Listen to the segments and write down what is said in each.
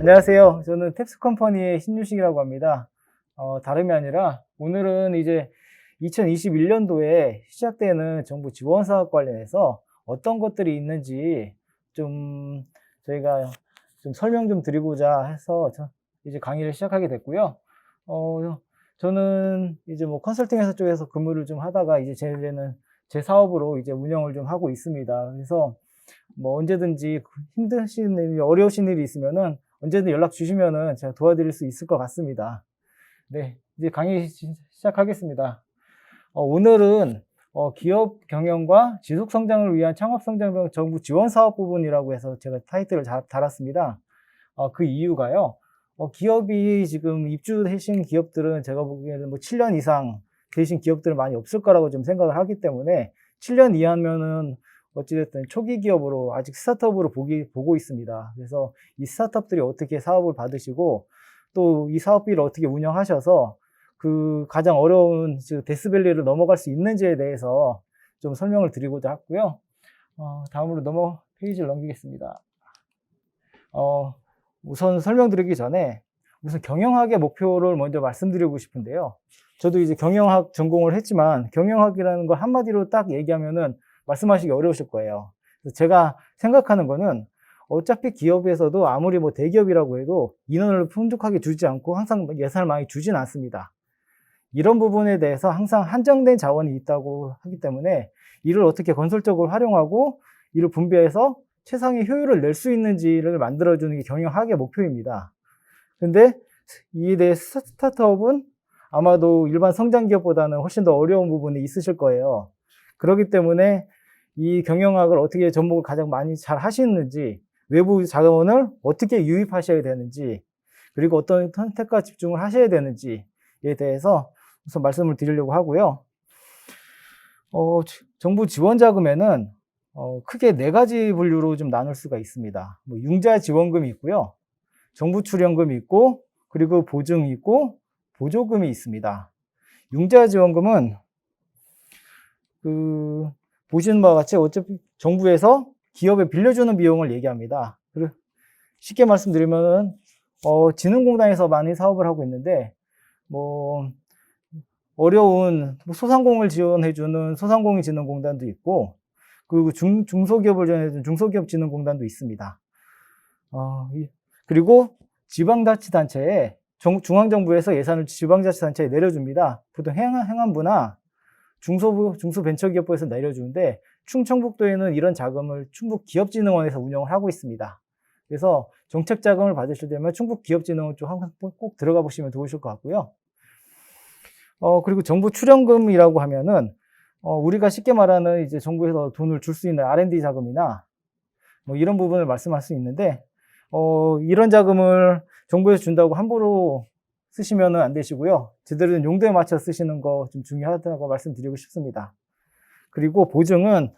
안녕하세요. 저는 탭스컴퍼니의 신유식이라고 합니다. 다름이 아니라 오늘은 이제 2021년도에 시작되는 정부 지원 사업 관련해서 어떤 것들이 있는지 좀 저희가 좀 설명 좀 드리고자 해서 이제 강의를 시작하게 됐고요. 저는 이제 뭐 컨설팅 회사 쪽에서 근무를 좀 하다가 이제는 제 사업으로 이제 운영을 좀 하고 있습니다. 그래서 뭐 언제든지 힘드신 일, 어려우신 일이 있으면은 언제든 연락 주시면은 제가 도와드릴 수 있을 것 같습니다. 네, 이제 강의 시작하겠습니다. 오늘은 기업 경영과 지속 성장을 위한 창업 성장 정부 지원 사업 부분이라고 해서 제가 타이틀을 달았습니다. 그 이유가요. 기업이 지금 입주하신 기업들은 제가 보기에는 뭐 7년 이상 되신 기업들은 많이 없을 거라고 좀 생각을 하기 때문에 7년 이하면은 어찌됐든 초기 기업으로 아직 스타트업으로 보고 있습니다. 그래서 이 스타트업들이 어떻게 사업을 받으시고 또 이 사업비를 어떻게 운영하셔서 그 가장 어려운 데스밸리를 넘어갈 수 있는지에 대해서 좀 설명을 드리고자 했고요. 다음으로 페이지를 넘기겠습니다. 우선 설명드리기 전에 우선 경영학의 목표를 먼저 말씀드리고 싶은데요. 저도 이제 경영학 전공을 했지만 경영학이라는 걸 한마디로 딱 얘기하면은 말씀하시기 어려우실 거예요. 그래서 제가 생각하는 거는 어차피 기업에서도 아무리 뭐 대기업이라고 해도 인원을 풍족하게 주지 않고 항상 예산을 많이 주진 않습니다. 이런 부분에 대해서 항상 한정된 자원이 있다고 하기 때문에 이를 어떻게 건설적으로 활용하고 이를 분배해서 최상의 효율을 낼 수 있는지를 만들어주는 게 경영학의 목표입니다. 근데 이에 대해 스타트업은 아마도 일반 성장 기업보다는 훨씬 더 어려운 부분이 있으실 거예요. 그렇기 때문에 이 경영학을 어떻게 접목을 가장 많이 잘 하시는지, 외부 자원을 어떻게 유입하셔야 되는지, 그리고 어떤 선택과 집중을 하셔야 되는지에 대해서 우선 말씀을 드리려고 하고요. 정부 지원 자금에는 크게 4가지 분류로 좀 나눌 수가 있습니다. 뭐 융자 지원금이 있고요. 정부 출연금이 있고, 그리고 보증이 있고, 보조금이 있습니다. 융자 지원금은 보시는 바와 같이 어차피 정부에서 기업에 빌려주는 비용을 얘기합니다. 쉽게 말씀드리면 진흥공단에서 많이 사업을 하고 있는데 뭐 어려운 소상공을 지원해주는 소상공인진흥공단도 있고, 그리고 중소기업을 지원해주는 중소기업진흥공단도 있습니다. 그리고 지방자치단체에 중앙정부에서 예산을 지방자치단체에 내려줍니다. 보통 행안부나 중소벤처기업부에서 내려주는데 충청북도에는 이런 자금을 충북기업진흥원에서 운영을 하고 있습니다. 그래서 정책자금을 받으실 때면 충북기업진흥원 쪽 항상 꼭 들어가 보시면 좋으실 것 같고요. 그리고 정부 출연금이라고 하면은 우리가 쉽게 말하는 이제 정부에서 돈을 줄 수 있는 R&D 자금이나 뭐 이런 부분을 말씀할 수 있는데 이런 자금을 정부에서 준다고 함부로 쓰시면은 안 되시고요. 제대로 된 용도에 맞춰 쓰시는 거 좀 중요하다고 말씀드리고 싶습니다. 그리고 보증은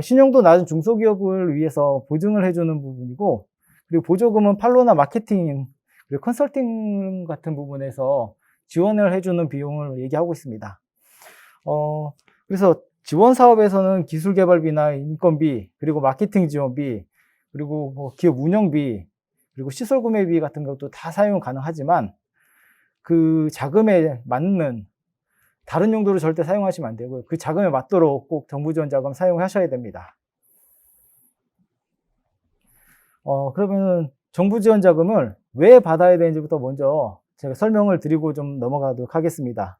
신용도 낮은 중소기업을 위해서 보증을 해주는 부분이고, 그리고 보조금은 판로나 마케팅, 그리고 컨설팅 같은 부분에서 지원을 해주는 비용을 얘기하고 있습니다. 그래서 지원 사업에서는 기술 개발비나 인건비, 그리고 마케팅 지원비, 그리고 뭐 기업 운영비, 그리고 시설 구매비 같은 것도 다 사용 가능하지만 그 자금에 맞는 다른 용도로 절대 사용하시면 안 되고요. 그 자금에 맞도록 꼭 정부 지원 자금 사용하셔야 됩니다. 그러면 정부 지원 자금을 왜 받아야 되는지부터 먼저 제가 설명을 드리고 좀 넘어가도록 하겠습니다.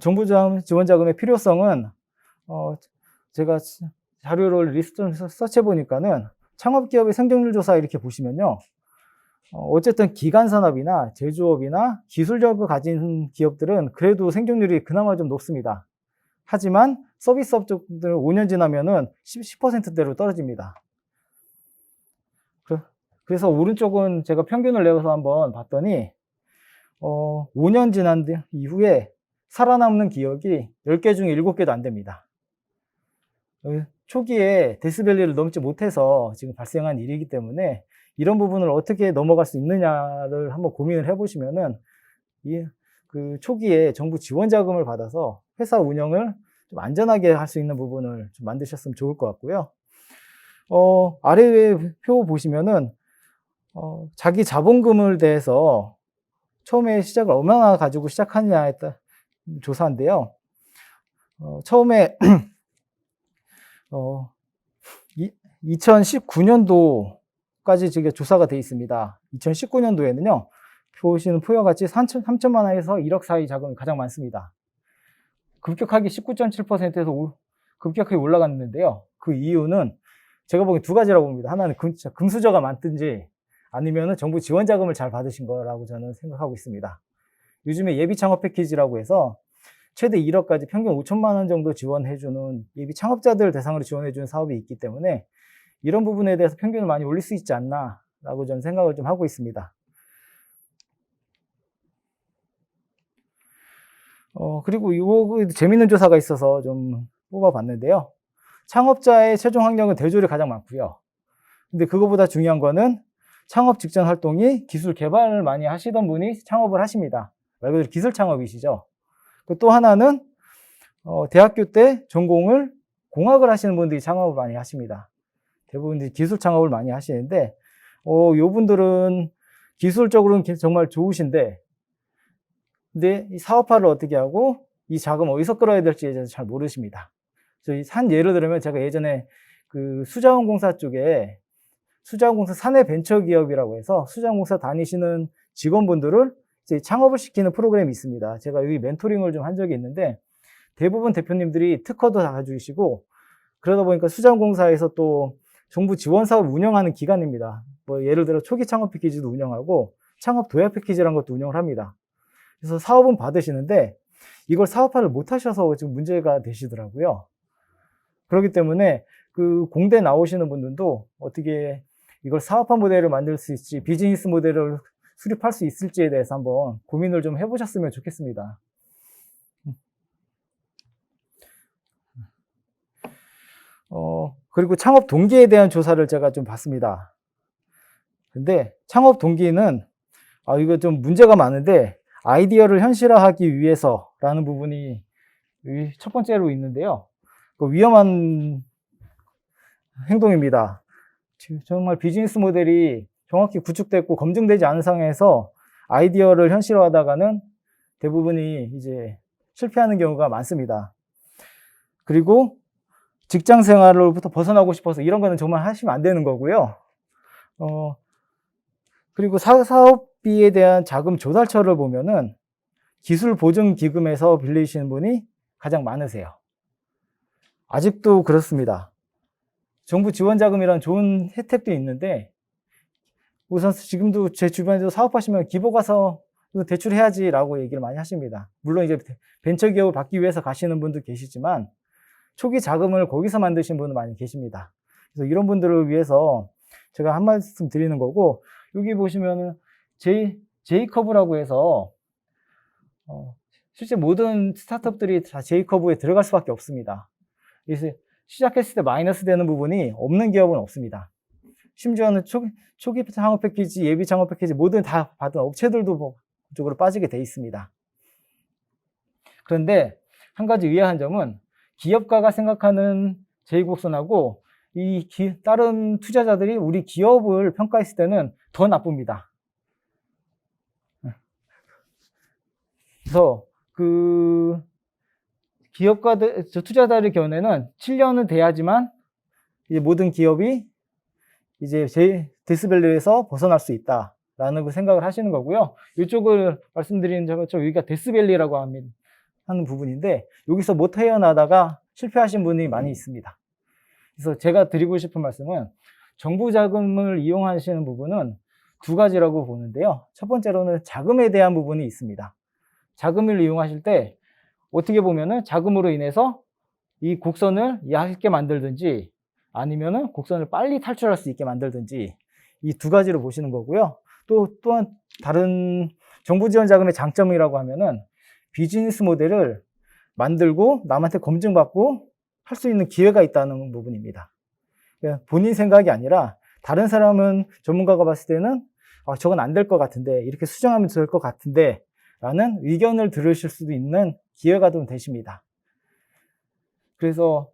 정부 지원 자금의 필요성은 제가 자료를 리스트를 서치해 보니까는 창업기업의 생존율 조사 이렇게 보시면요. 어쨌든 기간산업이나 제조업이나 기술력을 가진 기업들은 그래도 생존율이 그나마 좀 높습니다. 하지만 서비스업 쪽들은 5년 지나면은 10%대로 떨어집니다. 그래서 오른쪽은 제가 평균을 내어서 한번 봤더니 5년 지난 이후에 살아남는 기업이 10개 중에 7개도 안 됩니다. 초기에 데스밸리를 넘지 못해서 지금 발생한 일이기 때문에 이런 부분을 어떻게 넘어갈 수 있느냐를 한번 고민을 해보시면은 그 초기에 정부 지원 자금을 받아서 회사 운영을 좀 안전하게 할 수 있는 부분을 좀 만드셨으면 좋을 것 같고요. 아래에 표 보시면은 자기 자본금을 대해서 처음에 시작을 얼마나 가지고 시작하느냐에 따라 조사인데요. 처음에 2019년도까지 지금 조사가 되어 있습니다. 2019년도에는요, 보시는 표와 같이 3천만 원에서 1억 사이 자금이 가장 많습니다. 급격하게 19.7%에서 급격하게 올라갔는데요. 그 이유는 제가 보기엔 두 가지라고 봅니다. 하나는 금수저가 많든지 아니면은 정부 지원 자금을 잘 받으신 거라고 저는 생각하고 있습니다. 요즘에 예비 창업 패키지라고 해서 최대 1억까지 평균 5천만 원 정도 지원해주는 예비 창업자들 대상으로 지원해주는 사업이 있기 때문에 이런 부분에 대해서 평균을 많이 올릴 수 있지 않나라고 저는 생각을 좀 하고 있습니다. 그리고 이거 재밌는 조사가 있어서 좀 뽑아봤는데요. 창업자의 최종 학력은 대졸이 가장 많고요. 근데 그거보다 중요한 거는 창업 직전 활동이 기술 개발을 많이 하시던 분이 창업을 하십니다. 말 그대로 기술 창업이시죠. 또 하나는 대학교 때 전공을 공학을 하시는 분들이 창업을 많이 하십니다. 대부분 기술 창업을 많이 하시는데 요 분들은 기술적으로는 정말 좋으신데 근데 이 사업화를 어떻게 하고 이 자금 어디서 끌어야 될지에 대해서 잘 모르십니다. 한 예를 들면 제가 예전에 그 수자원공사 쪽에 수자원공사 사내벤처기업이라고 해서 수자원공사 다니시는 직원분들을 이제 창업을 시키는 프로그램이 있습니다. 제가 여기 멘토링을 좀 한 적이 있는데 대부분 대표님들이 특허도 다 가지고 그러다 보니까 수자원공사에서 또 정부 지원 사업 운영하는 기관입니다. 뭐 예를 들어 초기 창업 패키지도 운영하고 창업 도약 패키지라는 것도 운영을 합니다. 그래서 사업은 받으시는데 이걸 사업화를 못 하셔서 지금 문제가 되시더라고요. 그렇기 때문에 그 공대 나오시는 분들도 어떻게 이걸 사업화 모델을 만들 수 있을지 비즈니스 모델을 수립할 수 있을지에 대해서 한번 고민을 좀 해보셨으면 좋겠습니다. 그리고 창업 동기에 대한 조사를 제가 좀 봤습니다. 근데 창업 동기는 이거 좀 문제가 많은데 아이디어를 현실화하기 위해서라는 부분이 첫 번째로 있는데요. 위험한 행동입니다. 정말 비즈니스 모델이 정확히 구축됐고 검증되지 않은 상황에서 아이디어를 현실화하다가는 대부분이 이제 실패하는 경우가 많습니다. 그리고 직장 생활로부터 벗어나고 싶어서 이런 거는 정말 하시면 안 되는 거고요. 그리고 사업비에 대한 자금 조달처를 보면은 기술보증기금에서 빌리시는 분이 가장 많으세요. 아직도 그렇습니다. 정부 지원자금이란 좋은 혜택도 있는데 우선 지금도 제 주변에서 사업하시면 기부 가서 대출해야지라고 얘기를 많이 하십니다. 물론 이제 벤처기업을 받기 위해서 가시는 분도 계시지만 초기 자금을 거기서 만드신 분은 많이 계십니다. 그래서 이런 분들을 위해서 제가 한 말씀 드리는 거고 여기 보시면은 제이커브라고 해서 실제 모든 스타트업들이 다 제이커브에 들어갈 수밖에 없습니다. 그래서 시작했을 때 마이너스 되는 부분이 없는 기업은 없습니다. 심지어는 초기 창업 패키지, 예비 창업 패키지 모든 다 받은 업체들도 그쪽으로 빠지게 돼 있습니다. 그런데 한 가지 의아한 점은 기업가가 생각하는 제2곡선하고 다른 투자자들이 우리 기업을 평가했을 때는 더 나쁩니다. 그래서 기업가들, 투자자들의 견해는 7년은 돼야지만 이제 모든 기업이 이제 데스밸리에서 벗어날 수 있다라는 생각을 하시는 거고요. 이쪽을 말씀드리는 여기가 데스밸리라고 하는 부분인데 여기서 못 헤어나다가 실패하신 분이 많이 있습니다. 그래서 제가 드리고 싶은 말씀은 정부 자금을 이용하시는 부분은 두 가지라고 보는데요. 첫 번째로는 자금에 대한 부분이 있습니다. 자금을 이용하실 때 어떻게 보면은 자금으로 인해서 이 곡선을 얇게 만들든지 아니면은 곡선을 빨리 탈출할 수 있게 만들든지 이 두 가지로 보시는 거고요. 또한 다른 정부 지원 자금의 장점이라고 하면은 비즈니스 모델을 만들고 남한테 검증받고 할 수 있는 기회가 있다는 부분입니다. 본인 생각이 아니라 다른 사람은 전문가가 봤을 때는 저건 안 될 것 같은데 이렇게 수정하면 될 것 같은데 라는 의견을 들으실 수도 있는 기회가 좀 되십니다. 그래서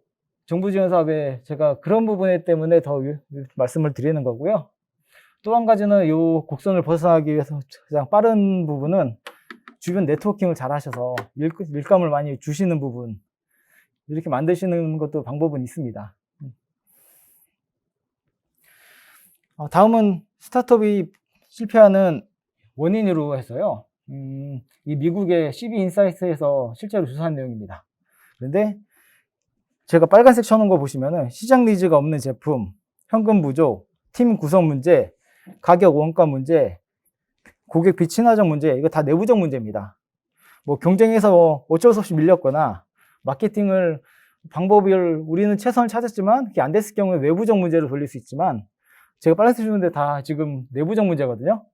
정부 지원 사업에 제가 그런 부분 때문에 더 말씀을 드리는 거고요. 또 한 가지는 이 곡선을 벗어나기 위해서 가장 빠른 부분은 주변 네트워킹을 잘 하셔서 일감을 많이 주시는 부분, 이렇게 만드시는 것도 방법은 있습니다. 다음은 스타트업이 실패하는 원인으로 해서요. 이 미국의 CB인사이트에서 실제로 조사한 내용입니다. 그런데 제가 빨간색 쳐놓은 거 보시면은 시장 니즈가 없는 제품, 현금 부족, 팀 구성 문제, 가격 원가 문제, 고객 비친화적 문제, 이거 다 내부적 문제입니다. 뭐 경쟁에서 어쩔 수 없이 밀렸거나 마케팅을 방법을 우리는 최선을 찾았지만 그게 안 됐을 경우에 외부적 문제로 돌릴 수 있지만 제가 빨간색 주는데 다 지금 내부적 문제거든요.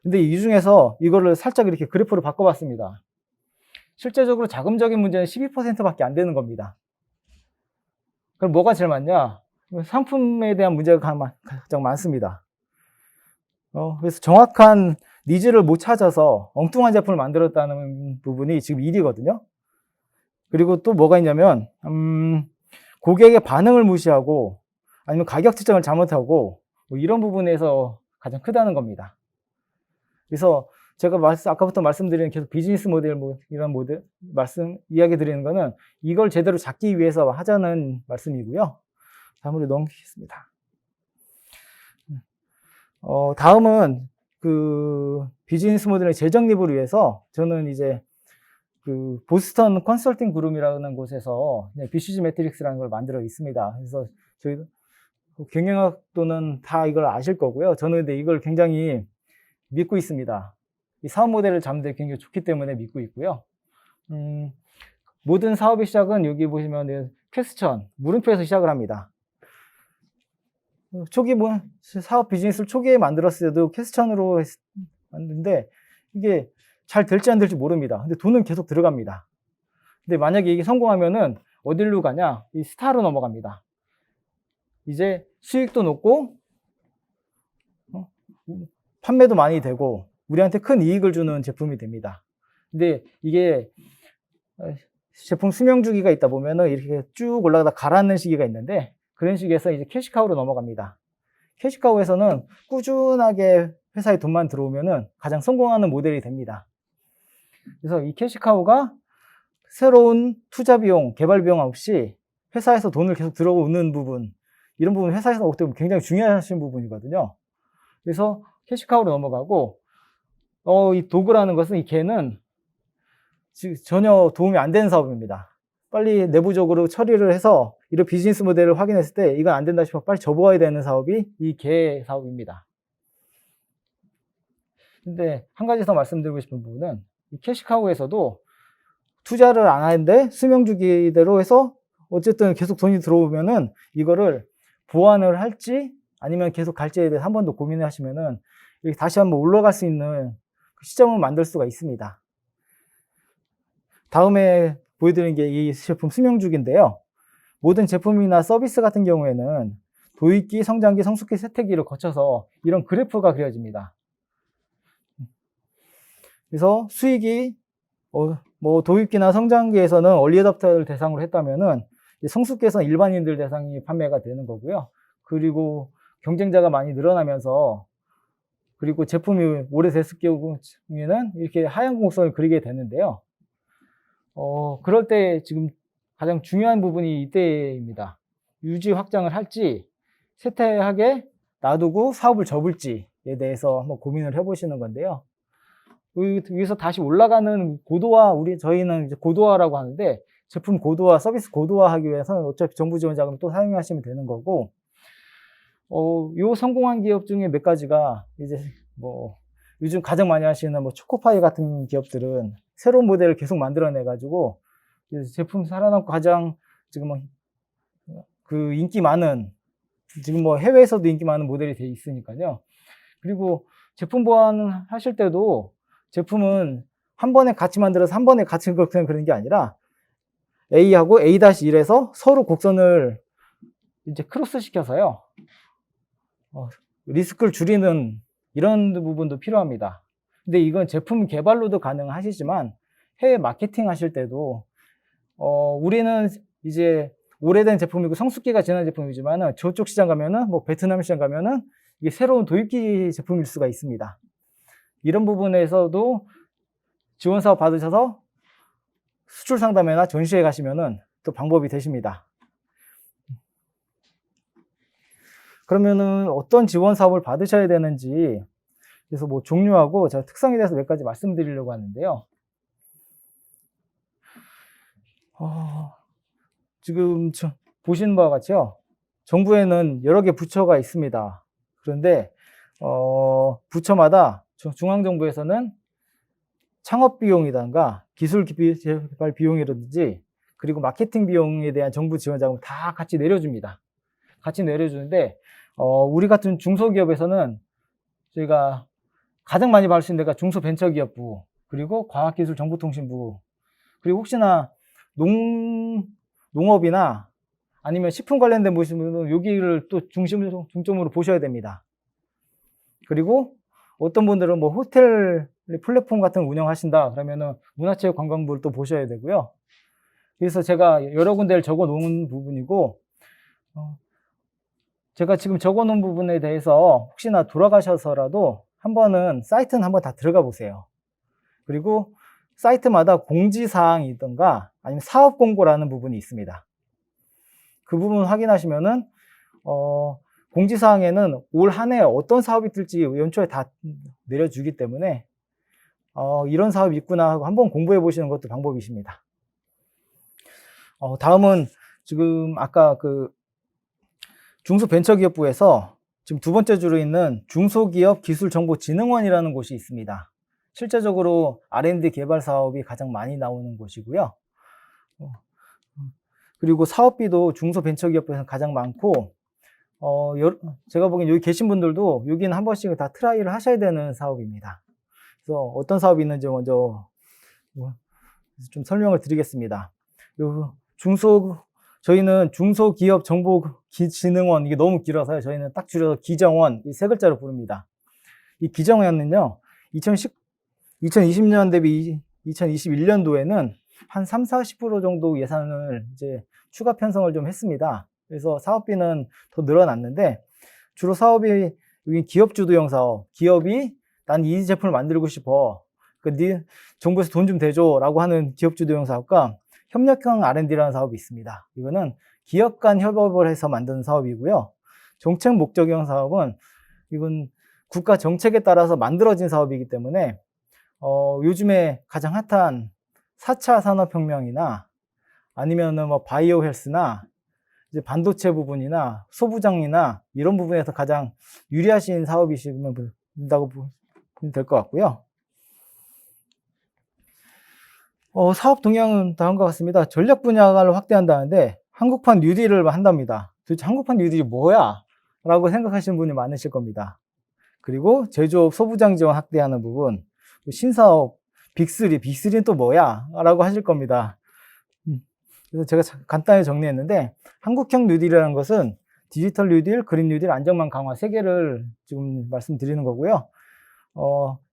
근데 이 중에서 이거를 살짝 이렇게 그래프로 바꿔봤습니다. 실제적으로 자금적인 문제는 12%밖에 안 되는 겁니다. 그럼 뭐가 제일 많냐? 상품에 대한 문제가 가장 많습니다. 그래서 정확한 니즈를 못 찾아서 엉뚱한 제품을 만들었다는 부분이 지금 1위거든요. 그리고 또 뭐가 있냐면 고객의 반응을 무시하고 아니면 가격 측정을 잘못하고 뭐 이런 부분에서 가장 크다는 겁니다. 그래서 제가 아까부터 말씀드리는 계속 비즈니스 모델 이런 모델 이야기 드리는 거는 이걸 제대로 잡기 위해서 하자는 말씀이고요. 다음으로 넘기겠습니다. 다음은 그 비즈니스 모델의 재정립을 위해서 저는 이제 그 보스턴 컨설팅 그룹이라는 곳에서 BCG 매트릭스라는 걸 만들어 있습니다. 그래서 저희 경영학도는 다 이걸 아실 거고요. 저는 근데 이걸 굉장히 믿고 있습니다. 이 사업 모델을 잡는 데 굉장히 좋기 때문에 믿고 있고요. 모든 사업의 시작은 여기 보시면 퀘스천, 물음표에서 시작을 합니다. 초기 사업 비즈니스를 초기에 만들었을 때도 퀘스천으로 만드는데 이게 잘 될지 안 될지 모릅니다. 근데 돈은 계속 들어갑니다. 근데 만약에 이게 성공하면은 어디로 가냐? 이 스타로 넘어갑니다. 이제 수익도 높고 판매도 많이 되고 우리한테 큰 이익을 주는 제품이 됩니다. 근데 이게 제품 수명 주기가 있다 보면은 이렇게 쭉 올라가다 가라앉는 시기가 있는데 그런 식에서 이제 캐시카우로 넘어갑니다. 캐시카우에서는 꾸준하게 회사에 돈만 들어오면은 가장 성공하는 모델이 됩니다. 그래서 이 캐시카우가 새로운 투자 비용, 개발 비용 없이 회사에서 돈을 계속 들어오는 부분, 이런 부분 회사에서 어떻게 보면 굉장히 중요하신 부분이거든요. 그래서 캐시카우로 넘어가고, 이 도그라는 것은 이 개는 전혀 도움이 안 되는 사업입니다. 빨리 내부적으로 처리를 해서 이런 비즈니스 모델을 확인했을 때 이건 안 된다 싶어 빨리 접어야 되는 사업이 이 개 사업입니다. 근데 한 가지 더 말씀드리고 싶은 부분은 이 캐시카우에서도 투자를 안 하는데 수명 주기대로 해서 어쨌든 계속 돈이 들어오면은 이거를 보완을 할지 아니면 계속 갈지에 대해서 한 번 더 고민을 하시면은 다시 한번 올라갈 수 있는 시점을 만들 수가 있습니다. 다음에 보여드리는 게 이 제품 수명 주기인데요. 모든 제품이나 서비스 같은 경우에는 도입기, 성장기, 성숙기, 쇠퇴기를 거쳐서 이런 그래프가 그려집니다. 그래서 수익이 뭐 도입기나 성장기에서는 얼리 어답터를 대상으로 했다면은 성숙기에서는 일반인들 대상이 판매가 되는 거고요. 그리고 경쟁자가 많이 늘어나면서 그리고 제품이 오래됐을 경우에는 이렇게 하얀 곡선을 그리게 되는데요. 그럴 때 지금 가장 중요한 부분이 이때입니다. 유지 확장을 할지 쇠퇴하게 놔두고 사업을 접을지에 대해서 한번 고민을 해보시는 건데요. 여기서 다시 올라가는 고도화, 저희는 이제 고도화라고 하는데 제품 고도화, 서비스 고도화하기 위해서는 어차피 정부 지원 자금 또 사용하시면 되는 거고, 요 성공한 기업 중에 몇 가지가 이제 뭐 요즘 가장 많이 하시는 뭐 초코파이 같은 기업들은 새로운 모델을 계속 만들어내가지고 제품 살아남고 가장 지금 그 인기 많은, 지금 뭐 해외에서도 인기 많은 모델이 돼 있으니까요. 그리고 제품 보완 하실 때도 제품은 한 번에 같이 만들어서 한 번에 같이 그냥 그런 게 아니라 A하고 A-1에서 서로 곡선을 이제 크로스 시켜서요. 리스크를 줄이는 이런 부분도 필요합니다. 근데 이건 제품 개발로도 가능하시지만 해외 마케팅 하실 때도 우리는 이제 오래된 제품이고 성숙기가 지난 제품이지만 저쪽 시장 가면은 뭐 베트남 시장 가면은 이게 새로운 도입기 제품일 수가 있습니다. 이런 부분에서도 지원 사업 받으셔서 수출 상담회나 전시회 가시면은 또 방법이 되십니다. 그러면은 어떤 지원 사업을 받으셔야 되는지, 그래서 뭐 종류하고 제가 특성에 대해서 몇 가지 말씀드리려고 하는데요. 지금 보시는 바와 같이요. 정부에는 여러 개 부처가 있습니다. 그런데 부처마다 중앙정부에서는 창업 비용이든가 기술 개발 비용이라든지 그리고 마케팅 비용에 대한 정부 지원 자금을 다 같이 내려줍니다. 같이 내려주는데 우리 같은 중소기업에서는 저희가 가장 많이 받을 수 있는 데가 중소벤처기업부, 그리고 과학기술정보통신부, 그리고 혹시나 농업이나 아니면 식품 관련된 보시면 여기를 또 중점으로 보셔야 됩니다. 그리고 어떤 분들은 뭐 호텔 플랫폼 같은 거 운영하신다 그러면은 문화체육관광부를 또 보셔야 되고요. 그래서 제가 여러 군데를 적어 놓은 부분이고, 제가 지금 적어 놓은 부분에 대해서 혹시나 돌아가셔서라도 한번은 사이트는 한번 다 들어가 보세요. 그리고 사이트마다 공지사항이든가 아니면 사업공고라는 부분이 있습니다. 그 부분 확인하시면은 공지사항에는 올 한 해 어떤 사업이 뜰지 연초에 다 내려주기 때문에 이런 사업이 있구나 하고 한번 공부해 보시는 것도 방법이십니다. 다음은 지금 아까 그 중소벤처기업부에서 지금 두 번째 줄에 있는 중소기업기술정보진흥원이라는 곳이 있습니다. 실제적으로 R&D 개발 사업이 가장 많이 나오는 곳이고요. 그리고 사업비도 중소벤처기업부에서 가장 많고, 제가 보기엔 여기 계신 분들도 여기는 한 번씩은 다 트라이를 하셔야 되는 사업입니다. 그래서 어떤 사업이 있는지 먼저 좀 설명을 드리겠습니다. 저희는 중소기업정보진흥원, 이게 너무 길어서요. 저희는 딱 줄여서 기정원, 이 세 글자로 부릅니다. 이 기정원은요, 2020년 대비 2021년도에는 한 30-40% 정도 예산을 이제 추가 편성을 좀 했습니다. 그래서 사업비는 더 늘어났는데, 주로 사업이 여기 기업 주도형 사업, 기업이 난 이 제품을 만들고 싶어, 정부에서 돈 좀 대줘 라고 하는 기업 주도형 사업과 협력형 R&D라는 사업이 있습니다. 이거는 기업 간 협업을 해서 만드는 사업이고요. 정책 목적형 사업은 이건 국가 정책에 따라서 만들어진 사업이기 때문에 요즘에 가장 핫한 4차 산업혁명이나 아니면은 뭐 바이오 헬스나 이제 반도체 부분이나 소부장이나 이런 부분에서 가장 유리하신 사업이시면 된다고 보면 될 것 같고요. 사업 동향은 다음과 같습니다. 전략 분야를 확대한다는데 한국판 뉴딜을 한답니다. 도대체 한국판 뉴딜이 뭐야? 라고 생각하시는 분이 많으실 겁니다. 그리고 제조업 소부장 지원 확대하는 부분, 신사업 빅3는 또 뭐야? 라고 하실 겁니다. 그래서 제가 간단히 정리했는데, 한국형 뉴딜이라는 것은 디지털 뉴딜, 그린 뉴딜, 안정망 강화 세 개를 지금 말씀드리는 거고요.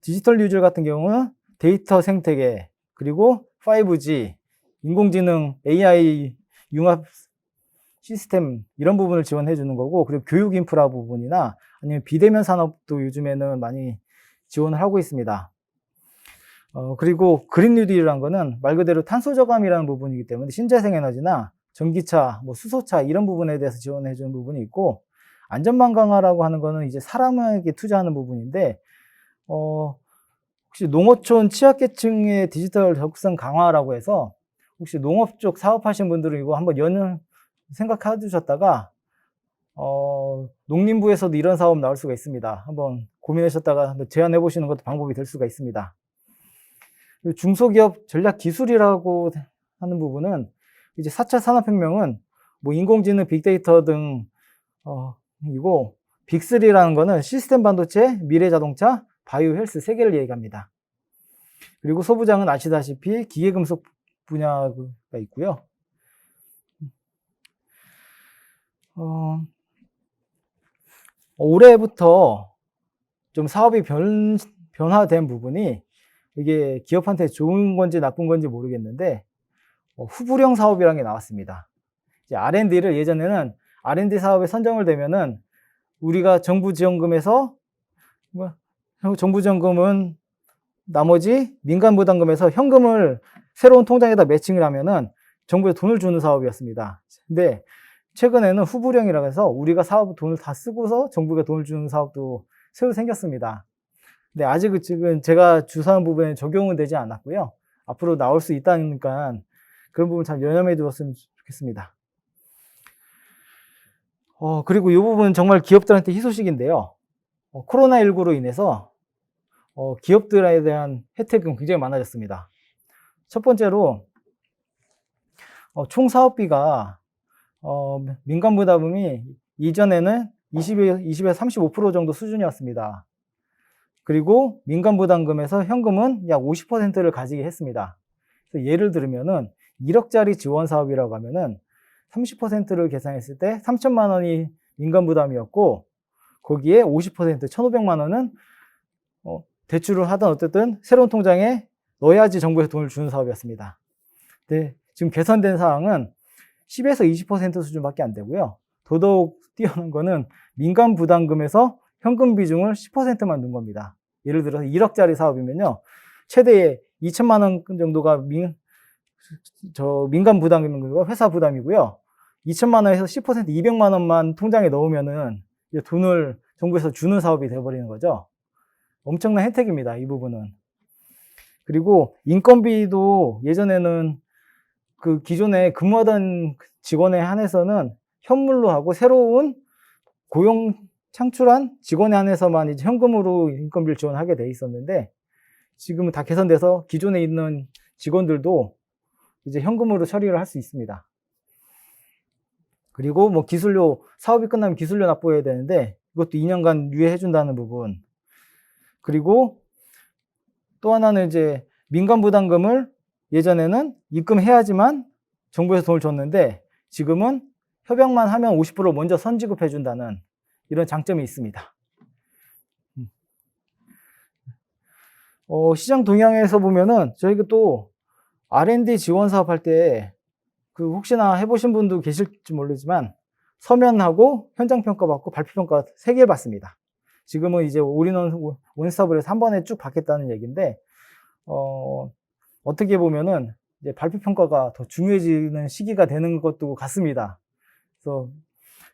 디지털 뉴딜 같은 경우는 데이터 생태계, 그리고 5G, 인공지능, AI 융합 시스템, 이런 부분을 지원해 주는 거고, 그리고 교육 인프라 부분이나 아니면 비대면 산업도 요즘에는 많이 지원을 하고 있습니다. 그리고 그린 뉴딜이라는 거는 말 그대로 탄소 저감이라는 부분이기 때문에 신재생 에너지나 전기차, 뭐 수소차 이런 부분에 대해서 지원해 주는 부분이 있고, 안전망 강화라고 하는 거는 이제 사람에게 투자하는 부분인데, 혹시 농어촌 취약계층의 디지털 접근 강화라고 해서 혹시 농업 쪽 사업하시는 분들은 이거 한번 생각해 주셨다가 농림부에서도 이런 사업 나올 수가 있습니다. 한번 고민하셨다가 제안해 보시는 것도 방법이 될 수가 있습니다. 중소기업 전략 기술이라고 하는 부분은 이제 4차 산업혁명은 뭐 인공지능, 빅데이터 등 이고, 빅3라는 거는 시스템 반도체, 미래 자동차, 바이오 헬스 세 개를 얘기합니다. 그리고 소부장은 아시다시피 기계금속 분야가 있고요. 올해부터 좀 사업이 변화된 부분이, 이게 기업한테 좋은 건지 나쁜 건지 모르겠는데, 후불형 사업이라는 게 나왔습니다. 이제 R&D를 예전에는 R&D 사업에 선정을 되면은 우리가 정부 지원금에서 정부 지원금은 나머지 민간 부담금에서 현금을 새로운 통장에다 매칭을 하면은 정부에 돈을 주는 사업이었습니다. 근데 최근에는 후불형이라고 해서 우리가 사업 돈을 다 쓰고서 정부가 돈을 주는 사업도 새로 생겼습니다. 근데 아직은 지금 제가 주사한 부분에 적용은 되지 않았고요. 앞으로 나올 수 있다니까 그런 부분 잘 유념해 두었으면 좋겠습니다. 그리고 이 부분은 정말 기업들한테 희소식인데요. 코로나19로 인해서 기업들에 대한 혜택은 굉장히 많아졌습니다. 첫 번째로 총 사업비가 민간 부담금이 이전에는 20에서 35% 정도 수준이었습니다. 그리고 민간 부담금에서 현금은 약 50%를 가지게 했습니다. 예를 들면은 1억짜리 지원 사업이라고 하면은 30%를 계산했을 때 3천만 원이 민간 부담이었고 거기에 50% 1,500만 원은 대출을 하든 어쨌든 새로운 통장에 넣어야지 정부에서 돈을 주는 사업이었습니다. 네, 지금 개선된 사항은 10에서 20% 수준밖에 안 되고요. 더더욱 뛰어난 거는 민간 부담금에서 현금 비중을 10%만 넣은 겁니다. 예를 들어서 1억짜리 사업이면요. 최대 2천만 원 정도가 민간 부담이고 회사 부담이고요. 2천만 원에서 10% 200만 원만 통장에 넣으면은 돈을 정부에서 주는 사업이 되어버리는 거죠. 엄청난 혜택입니다. 이 부분은. 그리고 인건비도 예전에는 그 기존에 근무하던 직원에 한해서는 현물로 하고 새로운 고용 창출한 직원에 한해서만 이제 현금으로 인건비를 지원하게 돼 있었는데 지금은 다 개선돼서 기존에 있는 직원들도 이제 현금으로 처리를 할 수 있습니다. 그리고 뭐 기술료, 사업이 끝나면 기술료 납부해야 되는데 이것도 2년간 유예해 준다는 부분. 그리고 또 하나는 이제 민간 부담금을 예전에는 입금해야지만 정부에서 돈을 줬는데 지금은 협약만 하면 50% 먼저 선지급해 준다는 이런 장점이 있습니다. 시장 동향에서 보면은 저희가 또 R&D 지원 사업 할 때 그 혹시나 해보신 분도 계실지 모르지만 서면하고 현장 평가 받고 발표 평가 3개를 받습니다. 지금은 이제 올인원 원스톱을 해서 한 번에 쭉 받겠다는 얘기인데 어떻게 보면은 이제 발표 평가가 더 중요해지는 시기가 되는 것도 같습니다. 그래서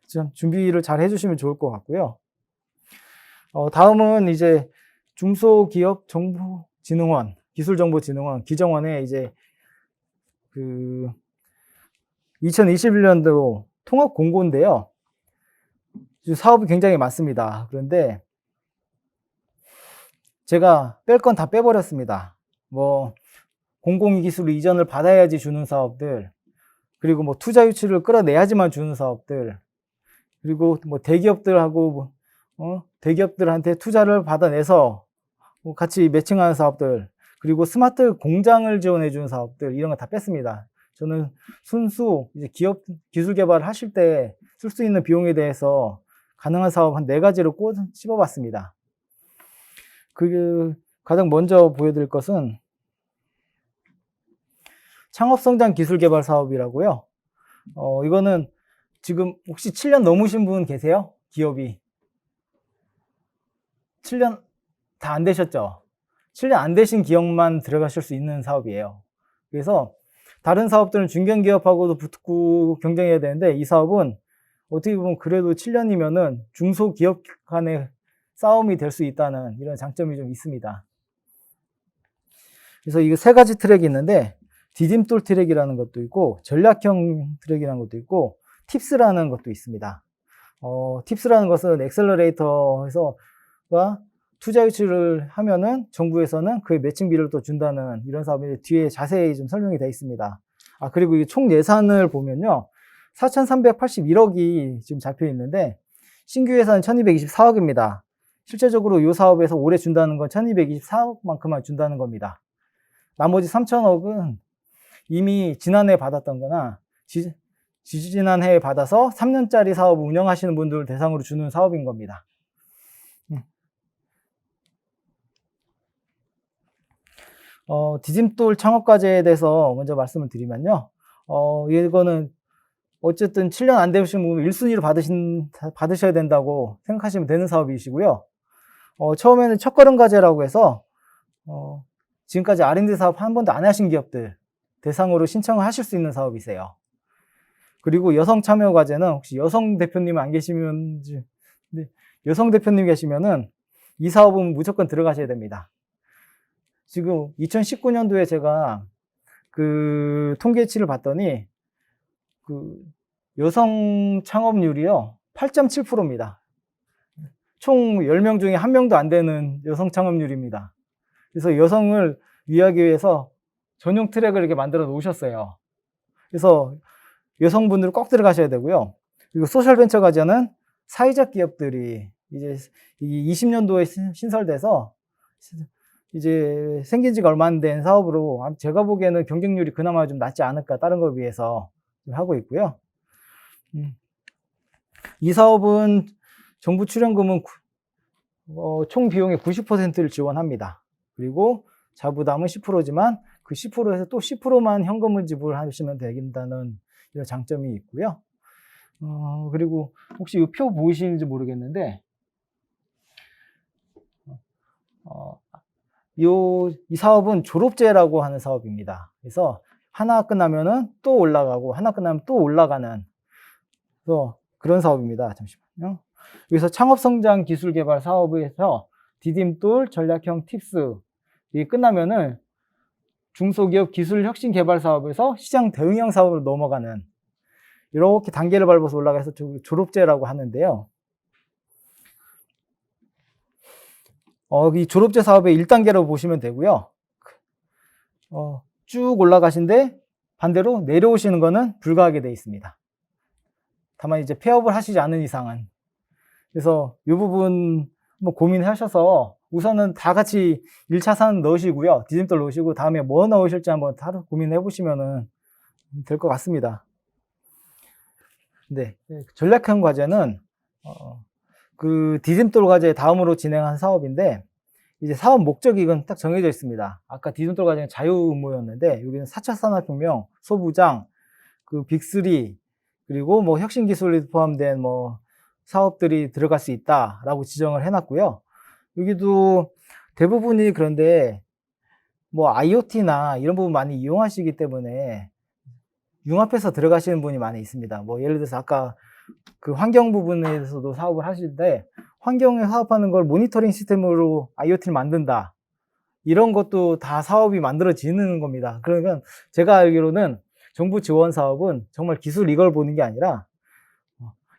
좀 준비를 잘 해주시면 좋을 것 같고요. 다음은 이제 중소기업정보진흥원, 기술정보진흥원, 기정원에 이제 그 2021년도 통합 공고인데요. 사업이 굉장히 많습니다. 그런데 제가 뺄 건 다 빼버렸습니다. 뭐 공공기술 이전을 받아야지 주는 사업들, 그리고 뭐 투자 유치를 끌어내야지만 주는 사업들, 그리고 뭐 대기업들하고 대기업들한테 투자를 받아내서 뭐 같이 매칭하는 사업들, 그리고 스마트 공장을 지원해 주는 사업들 이런 거 다 뺐습니다. 저는 순수 이제 기업 기술 개발을 하실 때 쓸 수 있는 비용에 대해서 가능한 사업 한 4가지로 찝어봤습니다. 가장 먼저 보여드릴 것은 창업성장 기술개발 사업이라고요. 이거는 지금 혹시 7년 넘으신 분 계세요? 기업이 7년 다 안 되셨죠? 7년 안 되신 기업만 들어가실 수 있는 사업이에요. 그래서 다른 사업들은 중견기업하고도 붙고 경쟁해야 되는데 이 사업은 어떻게 보면 그래도 7년이면은 중소기업 간의 싸움이 될 수 있다는 이런 장점이 좀 있습니다. 그래서 이게 3가지 트랙이 있는데 디딤돌 트랙이라는 것도 있고 전략형 트랙이라는 것도 있고 팁스라는 것도 있습니다. 팁스라는 것은 엑셀러레이터에서 투자 유치를 하면은 정부에서는 그의 매칭비를 또 준다는 이런 사업인데 뒤에 자세히 좀 설명이 되어 있습니다. 그리고 이 총 예산을 보면요. 4,381억이 지금 잡혀 있는데 신규 예산은 1,224억입니다. 실제적으로 이 사업에서 올해 준다는 건 1,224억만큼만 준다는 겁니다. 나머지 3,000억은 이미 지난해 받았던 거나 지지난해에 받아서 3년짜리 사업을 운영하시는 분들을 대상으로 주는 사업인 겁니다. 디딤돌 창업과제에 대해서 먼저 말씀을 드리면요. 이거는 어쨌든 7년 안 되신 분 1순위로 받으셔야 된다고 생각하시면 되는 사업이시고요. 처음에는 첫걸음 과제라고 해서 지금까지 R&D 사업 한 번도 안 하신 기업들 대상으로 신청을 하실 수 있는 사업이세요. 그리고 여성 참여 과제는 혹시 여성 대표님 안 계시면, 네, 여성 대표님 계시면은 이 사업은 무조건 들어가셔야 됩니다. 지금 2019년도에 제가 그 통계치를 봤더니 그 여성 창업률이요 8.7%입니다. 총 10명 중에 1명도 안 되는 여성 창업률입니다. 그래서 여성을 위하기 위해서 전용 트랙을 이렇게 만들어 놓으셨어요. 그래서 여성분들 꼭 들어가셔야 되고요. 그리고 소셜벤처 과제는 사회적 기업들이 이제 20년도에 신설돼서 이제 생긴 지가 얼마 안 된 사업으로 제가 보기에는 경쟁률이 그나마 좀 낮지 않을까 다른 거에 비해서 하고 있고요. 이 사업은 정부 출연금은 총 비용의 90%를 지원합니다. 그리고 자부담은 10%지만 그 10%에서 또 10%만 현금을 지불하시면 되긴다는 이런 장점이 있고요. 그리고 혹시 이 표 보이시는지 모르겠는데, 이 사업은 졸업제라고 하는 사업입니다. 그래서 하나 끝나면은 또 올라가고, 하나 끝나면 또 올라가는, 그런 사업입니다. 잠시만요. 여기서 창업성장 기술개발 사업에서 디딤돌 전략형 팁스, 이게 끝나면은 중소기업 기술혁신 개발 사업에서 시장 대응형 사업으로 넘어가는, 이렇게 단계를 밟아서 올라가서 졸업제라고 하는데요. 이 졸업제 사업의 1단계로 보시면 되고요. 쭉 올라가신데 반대로 내려오시는 거는 불가하게 되어 있습니다. 다만 이제 폐업을 하시지 않은 이상은. 그래서 이 부분 한번 고민하셔서 우선은 다 같이 1차선 넣으시고요. 디딤돌 넣으시고 다음에 뭐 넣으실지 한번 고민해 보시면 될 것 같습니다. 네, 전략형 과제는 그 디딤돌 과제 다음으로 진행한 사업인데, 이제 사업 목적이 이건 딱 정해져 있습니다. 아까 디딤돌 과제는 자유의무였는데 여기는 4차 산업혁명, 소부장, 그 빅3 그리고 뭐 혁신 기술이 포함된 뭐 사업들이 들어갈 수 있다라고 지정을 해놨고요. 여기도 대부분이 그런데 뭐 IoT나 이런 부분 많이 이용하시기 때문에 융합해서 들어가시는 분이 많이 있습니다. 뭐 예를 들어서 아까 그 환경 부분에서도 사업을 하실 때 환경에 사업하는 걸 모니터링 시스템으로 IoT를 만든다. 이런 것도 다 사업이 만들어지는 겁니다. 그러니까 제가 알기로는 정부 지원 사업은 정말 기술 이걸 보는 게 아니라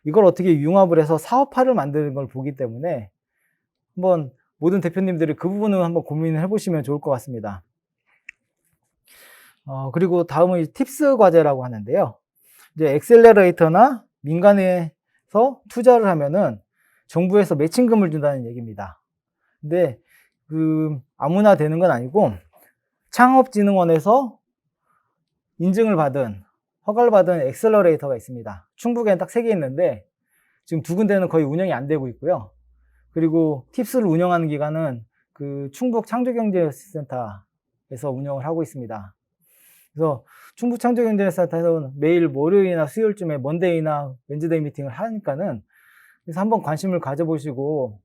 이걸 어떻게 융합을 해서 사업화를 만드는 걸 보기 때문에 한번 모든 대표님들이 그 부분을 한번 고민을 해보시면 좋을 것 같습니다. 그리고 다음은 팁스 과제라고 하는데요. 이제 엑셀러레이터나 민간에서 투자를 하면은 정부에서 매칭금을 준다는 얘기입니다. 근데 그 아무나 되는 건 아니고 창업진흥원에서 인증을 받은, 허가를 받은 엑셀러레이터가 있습니다. 충북에는 딱 3개 있는데 지금 2군데는 거의 운영이 안 되고 있고요. 그리고 팁스를 운영하는 기관은 그 충북 창조경제센터에서 운영을 하고 있습니다. 그래서 충북 창조경제센터에서는 매일 월요일이나 수요일쯤에 먼데이나 웬즈데이 미팅을 하니까는, 그래서 한번 관심을 가져보시고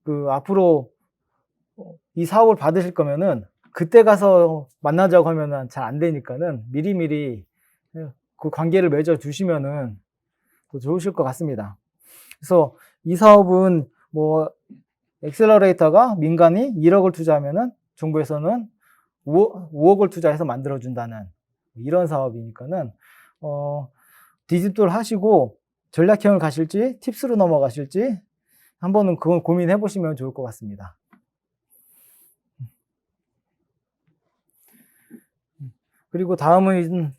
그 앞으로 이 사업을 받으실 거면은 그때 가서 만나자고 하면은 잘 안 되니까는 미리미리 그 관계를 맺어 두시면은 더 좋으실 것 같습니다. 그래서 이 사업은 뭐 엑셀러레이터가 민간이 1억을 투자하면은 정부에서는 5억을 투자해서 만들어준다는 이런 사업이니까는 디딤돌 하시고 전략형을 가실지 팁스로 넘어가실지 한번은 그건 고민해 보시면 좋을 것 같습니다. 그리고 다음은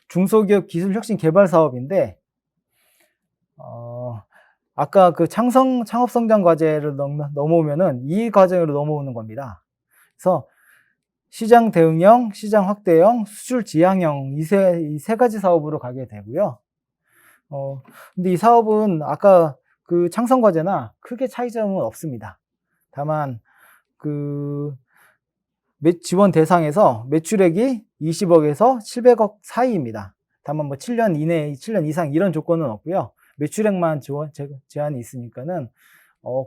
중소기업 기술혁신 개발 사업인데, 아까 그 창업성장 과제를 넘어오면은 이 과정으로 넘어오는 겁니다. 그래서 시장 대응형, 시장 확대형, 수출 지향형 이 세 가지 사업으로 가게 되고요. 근데 이 사업은 아까 그 창성 과제나 크게 차이점은 없습니다. 다만 그 지원 대상에서 매출액이 20억에서 700억 사이입니다. 다만 뭐 7년 이내, 7년 이상 이런 조건은 없고요. 매출액만 제한이 있으니까는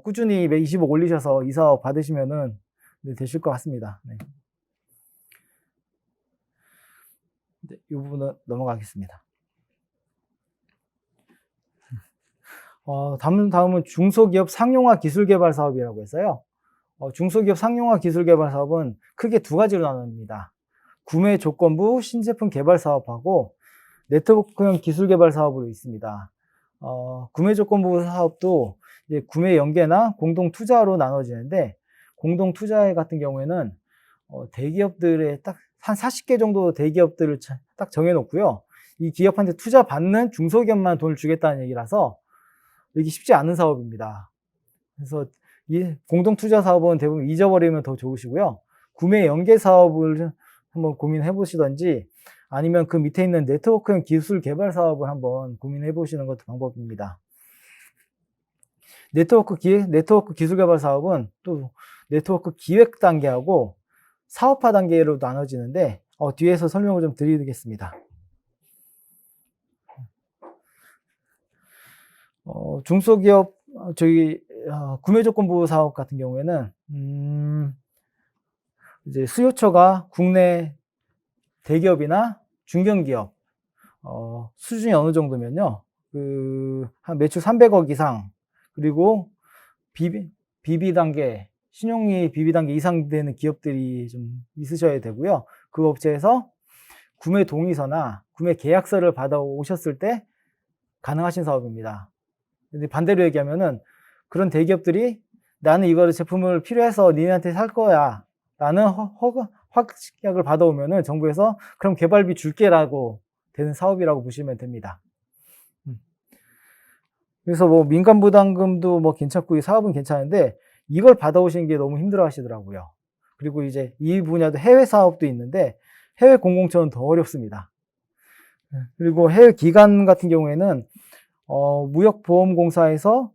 꾸준히 20억 올리셔서 이 사업 받으시면은 네, 되실 것 같습니다. 네. 네, 이 부분은 넘어가겠습니다. 다음은 중소기업 상용화 기술개발 사업이라고 해서요. 중소기업 상용화 기술개발 사업은 크게 두 가지로 나눕니다. 구매 조건부 신제품 개발 사업하고 네트워크형 기술개발 사업으로 있습니다. 구매 조건부 사업도 이제 구매 연계나 공동 투자로 나눠지는데, 공동 투자 같은 경우에는 대기업들의 딱 한 40개 정도 대기업들을 딱 정해놓고요. 이 기업한테 투자 받는 중소기업만 돈을 주겠다는 얘기라서 이게 쉽지 않은 사업입니다. 그래서 이 공동 투자 사업은 대부분 잊어버리면 더 좋으시고요. 구매 연계 사업을 한번 고민해 보시던지, 아니면 그 밑에 있는 네트워크형 기술 개발 사업을 한번 고민해 보시는 것도 방법입니다. 네트워크 기술 개발 사업은 또 네트워크 기획 단계하고 사업화 단계로 나눠지는데, 뒤에서 설명을 좀 드리겠습니다. 중소기업 구매 조건부 사업 같은 경우에는 이제 수요처가 국내 대기업이나 중견기업 수준이 어느 정도면요, 한 매출 300억 이상, 그리고 비비 단계, 신용이 비비 단계 이상 되는 기업들이 좀 있으셔야 되고요. 그 업체에서 구매 동의서나 구매 계약서를 받아 오셨을 때 가능하신 사업입니다. 근데 반대로 얘기하면은, 그런 대기업들이 나는 이거를 제품을 필요해서 니네한테 살 거야 라는 확약을 받아오면은 정부에서 그럼 개발비 줄게라고 되는 사업이라고 보시면 됩니다. 그래서 뭐 민간 부담금도 뭐 괜찮고 이 사업은 괜찮은데, 이걸 받아오시는 게 너무 힘들어 하시더라고요. 그리고 이제 이 분야도 해외 사업도 있는데, 해외 공공처는 더 어렵습니다. 그리고 해외 기관 같은 경우에는 무역보험공사에서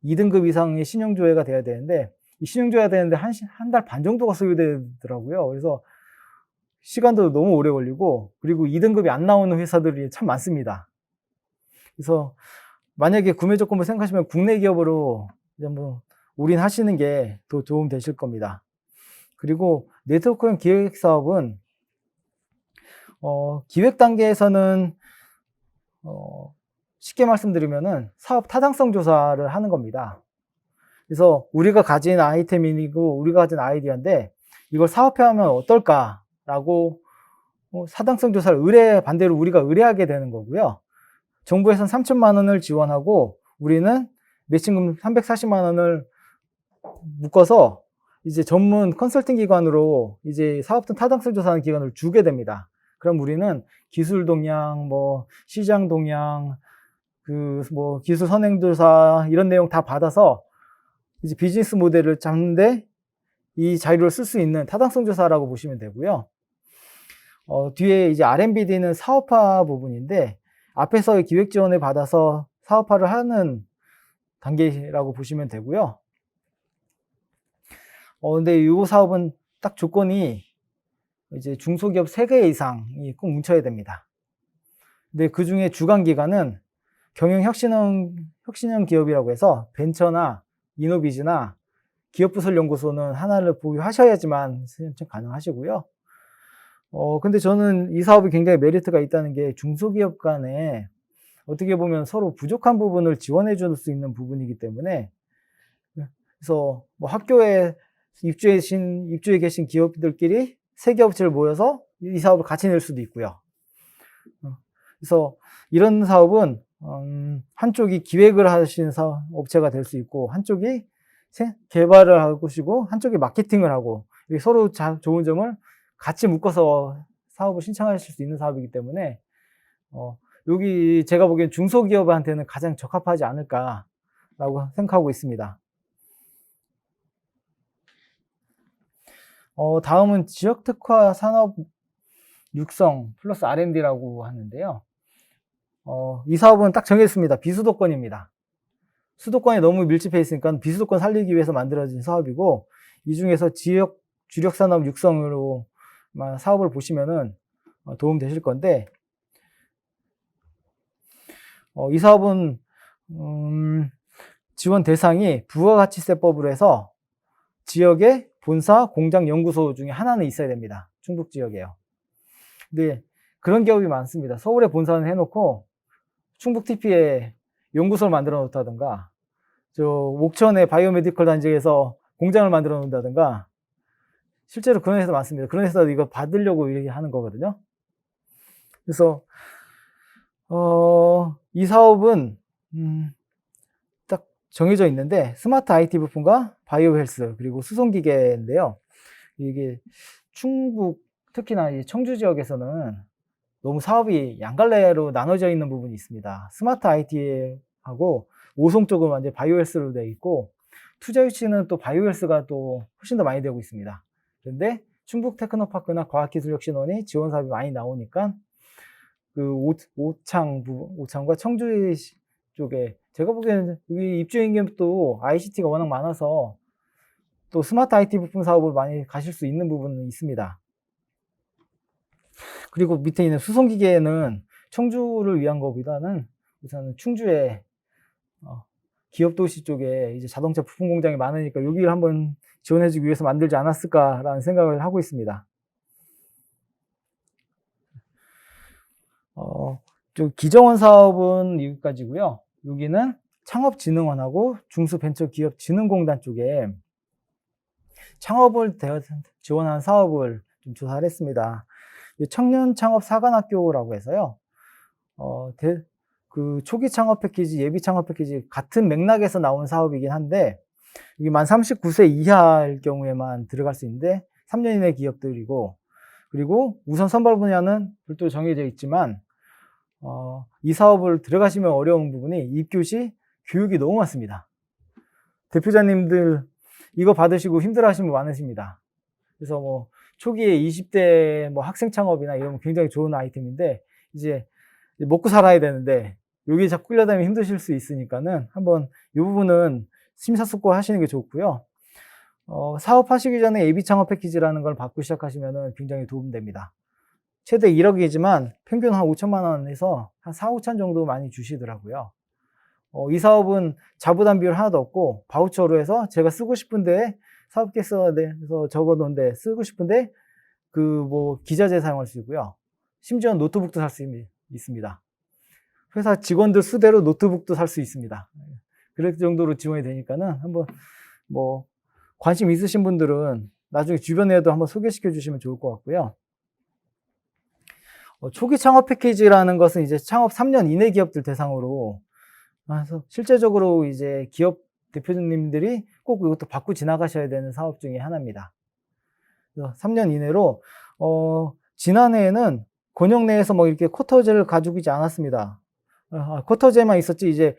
2등급 이상의 신용조회가 돼야 되는데, 이 신용조회가 되는데 한 달 반 정도가 소요되더라고요. 그래서 시간도 너무 오래 걸리고, 그리고 2등급이 안 나오는 회사들이 참 많습니다. 그래서 만약에 구매 조건을 생각하시면 국내 기업으로 뭐 올인하시는 게 더 도움 되실 겁니다. 그리고 네트워크형 기획 사업은 기획 단계에서는 쉽게 말씀드리면은 사업 타당성 조사를 하는 겁니다. 그래서 우리가 가진 아이템이고 우리가 가진 아이디어인데 이걸 사업화하면 어떨까라고 타당성 조사를 반대로 우리가 의뢰하게 되는 거고요. 정부에서는 3천만 원을 지원하고 우리는 매칭금 340만 원을 묶어서 이제 전문 컨설팅 기관으로 이제 사업등 타당성 조사하는 기관을 주게 됩니다. 그럼 우리는 기술 동향, 뭐 시장 동향, 뭐 기술 선행 조사 이런 내용 다 받아서 이제 비즈니스 모델을 잡는데 이 자료를 쓸 수 있는 타당성 조사라고 보시면 되고요. 뒤에 이제 R&BD는 사업화 부분인데, 앞에서의 기획 지원을 받아서 사업화를 하는 단계라고 보시면 되고요. 근데 이 사업은 딱 조건이 이제 중소기업 3개 이상이 꼭 뭉쳐야 됩니다. 근데 그 중에 주관 기관은 경영혁신형 기업이라고 해서 벤처나 이노비즈나 기업부설연구소는 하나를 보유하셔야지만 신청 가능하시고요. 근데 저는 이 사업이 굉장히 메리트가 있다는 게, 중소기업 간에 어떻게 보면 서로 부족한 부분을 지원해 줄 수 있는 부분이기 때문에, 그래서 뭐 학교에 입주해 계신 기업들끼리 세개 업체를 모여서 이 사업을 같이 낼 수도 있고요. 그래서 이런 사업은 한쪽이 기획을 하시는 업체가 될 수 있고, 한쪽이 개발을 하고 것이고, 한쪽이 마케팅을 하고, 서로 좋은 점을 같이 묶어서 사업을 신청하실 수 있는 사업이기 때문에 여기 제가 보기엔 중소기업한테는 가장 적합하지 않을까라고 생각하고 있습니다. 다음은 지역특화 산업 육성 플러스 R&D라고 하는데요. 이 사업은 딱 정했습니다. 비수도권입니다. 수도권이 너무 밀집해 있으니까 비수도권 살리기 위해서 만들어진 사업이고, 이 중에서 지역 주력 산업 육성으로 사업을 보시면은 도움 되실 건데, 이 사업은 지원 대상이 부가가치세법으로 해서 지역의 본사, 공장, 연구소 중에 하나는 있어야 됩니다. 충북 지역에요. 근데 그런 기업이 많습니다. 서울에 본사는 해놓고 충북 TP에 연구소를 만들어 놓다든가, 저 옥천의 바이오메디컬 단지에서 공장을 만들어 놓는다든가, 실제로 그런 회사 많습니다. 그런 회사도 이거 받으려고 이렇게 하는 거거든요. 그래서 이 사업은 딱 정해져 있는데, 스마트 IT 부품과 바이오 헬스 그리고 수송기계인데요. 이게 충북, 특히나 이 청주 지역에서는 너무 사업이 양갈래로 나눠져 있는 부분이 있습니다. 스마트 IT하고 오송 쪽은 완전 바이오 헬스로 되어 있고, 투자 유치는 또 바이오 헬스가 또 훨씬 더 많이 되고 있습니다. 그런데 충북 테크노파크나 과학기술혁신원이 지원 사업이 많이 나오니까 그 오창과 청주 쪽에, 제가 보기에는 여기 입주인계도 ICT가 워낙 많아서 또 스마트 IT 부품 사업을 많이 가실 수 있는 부분은 있습니다. 그리고 밑에 있는 수송기계는 청주를 위한 것보다는 우선은 충주의 기업도시 쪽에 이제 자동차 부품 공장이 많으니까 여기를 한번 지원해주기 위해서 만들지 않았을까라는 생각을 하고 있습니다. 좀 기정원 사업은 여기까지고요. 여기는 창업진흥원하고 중소벤처기업진흥공단 쪽에 창업을 지원하는 사업을 좀 조사를 했습니다. 청년 창업 사관학교라고 해서요. 그 초기 창업 패키지, 예비 창업 패키지 같은 맥락에서 나온 사업이긴 한데, 이게 만 39세 이하일 경우에만 들어갈 수 있는데 3년 이내 기업들이고, 그리고 우선 선발 분야는 별도로 정해져 있지만 이 사업을 들어가시면 어려운 부분이 입교 시 교육이 너무 많습니다. 대표자님들 이거 받으시고 힘들어 하시는 분 많으십니다. 그래서 뭐 초기에 20대 뭐 학생 창업이나 이런 굉장히 좋은 아이템인데, 이제 먹고 살아야 되는데 여기 자꾸 끌려다니면 힘드실 수 있으니까는 한번 이 부분은 심사숙고 하시는 게 좋고요. 사업하시기 전에 예비 창업 패키지라는 걸 받고 시작하시면은 굉장히 도움됩니다. 최대 1억이지만 평균 한 5천만 원에서 한 4, 5천 정도 많이 주시더라고요. 이 사업은 자부담 비율 하나도 없고 바우처로 해서 제가 쓰고 싶은데, 사업계획서에서 적어 놓은데 쓰고 싶은데 그 뭐 기자재 사용할 수 있고요. 심지어 노트북도 살 수 있습니다. 회사 직원들 수대로 노트북도 살 수 있습니다. 그럴 정도로 지원이 되니까는 한번 뭐 관심 있으신 분들은 나중에 주변에도 한번 소개시켜 주시면 좋을 것 같고요. 초기 창업 패키지라는 것은 이제 창업 3년 이내 기업들 대상으로, 그래서 실제적으로 이제 기업 대표님들이 꼭 이것도 받고 지나가셔야 되는 사업 중에 하나입니다. 그래서 3년 이내로, 지난해에는 권역 내에서 뭐 이렇게 쿼터제를 가지고 있지 않았습니다. 쿼터제만 있었지 이제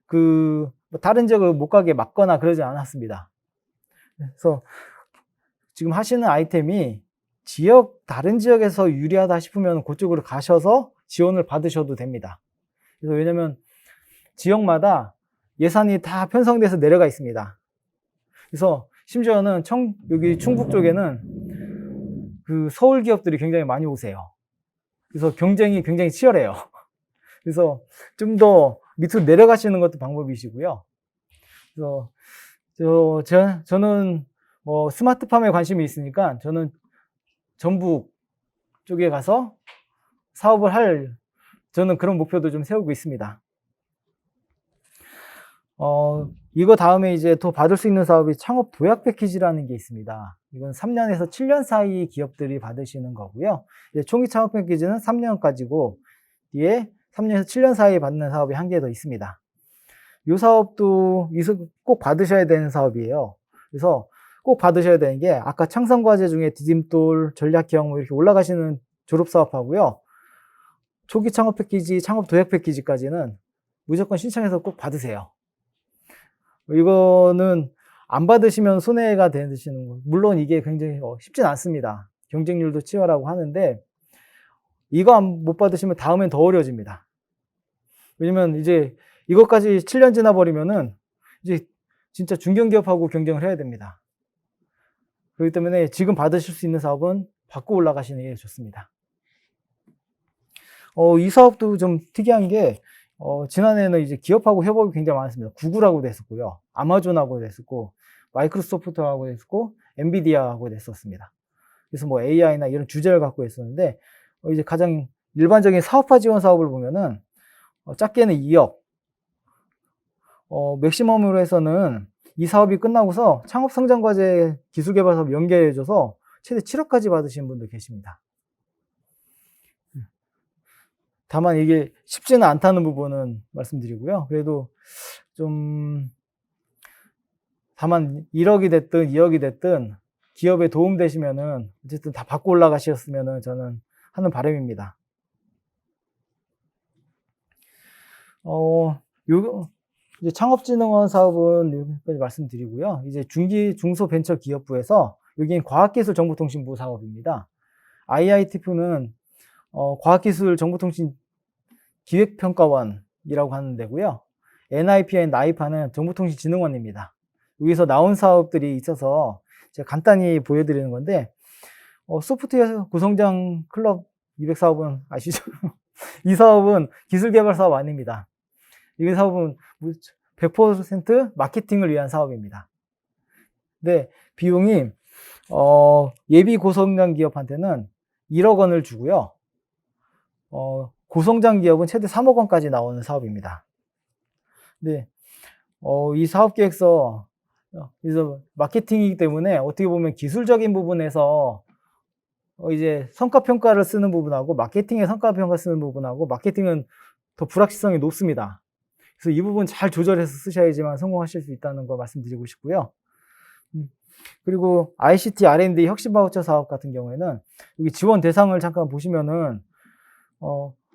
그 다른 지역을 못 가게 막거나 그러지 않았습니다. 그래서 지금 하시는 아이템이 다른 지역에서 유리하다 싶으면 그쪽으로 가셔서 지원을 받으셔도 됩니다. 그래서 왜냐면 지역마다 예산이 다 편성돼서 내려가 있습니다. 그래서 심지어는 여기 충북 쪽에는 그 서울 기업들이 굉장히 많이 오세요. 그래서 경쟁이 굉장히 치열해요. 그래서 좀 더 밑으로 내려가시는 것도 방법이시고요. 그래서 저는 뭐 스마트팜에 관심이 있으니까 저는 전북 쪽에 가서 사업을 저는 그런 목표도 좀 세우고 있습니다. 이거 다음에 이제 더 받을 수 있는 사업이 창업 도약 패키지라는 게 있습니다. 이건 3년에서 7년 사이 기업들이 받으시는 거고요. 총기 창업 패키지는 3년까지고, 뒤에 3년에서 7년 사이 받는 사업이 한 개 더 있습니다. 이 사업도 꼭 받으셔야 되는 사업이에요. 그래서 꼭 받으셔야 되는 게, 아까 창성과제 중에 디딤돌, 전략형 뭐 이렇게 올라가시는 졸업사업하고요. 초기 창업 패키지, 창업 도약 패키지까지는 무조건 신청해서 꼭 받으세요. 이거는 안 받으시면 손해가 되시는 거. 물론 이게 굉장히 쉽진 않습니다. 경쟁률도 치열하고 하는데, 이거 못 받으시면 다음엔 더 어려워집니다. 왜냐면 이제 이것까지 7년 지나버리면은 이제 진짜 중견기업하고 경쟁을 해야 됩니다. 그렇기 때문에 지금 받으실 수 있는 사업은 받고 올라가시는 게 좋습니다. 이 사업도 좀 특이한 게, 지난해에는 이제 기업하고 협업이 굉장히 많았습니다. 구글하고도 했었고요. 아마존하고도 했었고, 마이크로소프트하고도 했었고, 엔비디아하고도 했었습니다. 그래서 뭐 AI나 이런 주제를 갖고 했었는데, 이제 가장 일반적인 사업화 지원 사업을 보면은, 작게는 2억, 맥시멈으로 해서는 이 사업이 끝나고서 창업성장과제 기술개발 사업 연계해줘서 최대 7억까지 받으시는 분도 계십니다. 다만 이게 쉽지는 않다는 부분은 말씀드리고요. 그래도 좀, 다만 1억이 됐든 2억이 됐든 기업에 도움되시면은 어쨌든 다 받고 올라가셨으면은 저는 하는 바람입니다. 이제 창업진흥원 사업은 여기까지 말씀드리고요. 이제 중소벤처기업부에서 여기는 과학기술정보통신부 사업입니다. IITF는 과학기술정보통신기획평가원이라고 하는 데고요. NIP와 나이파는 정보통신진흥원입니다. 여기서 나온 사업들이 있어서 제가 간단히 보여드리는 건데, 소프트웨어 구성장 클럽 200 사업은 아시죠? 이 사업은 기술개발 사업 아닙니다. 이 사업은 100% 마케팅을 위한 사업입니다. 근데 비용이 예비 고성장 기업한테는 1억 원을 주고요. 고성장 기업은 최대 3억 원까지 나오는 사업입니다. 근데 이 사업 계획서 그래서 마케팅이기 때문에 어떻게 보면 기술적인 부분에서 이제 성과평가를 쓰는 부분하고 마케팅의 성과평가 쓰는 부분하고 마케팅은 더 불확실성이 높습니다. 그래서 이 부분 잘 조절해서 쓰셔야지만 성공하실 수 있다는 거 말씀드리고 싶고요. 그리고 ICT R&D 혁신 바우처 사업 같은 경우에는 여기 지원 대상을 잠깐 보시면은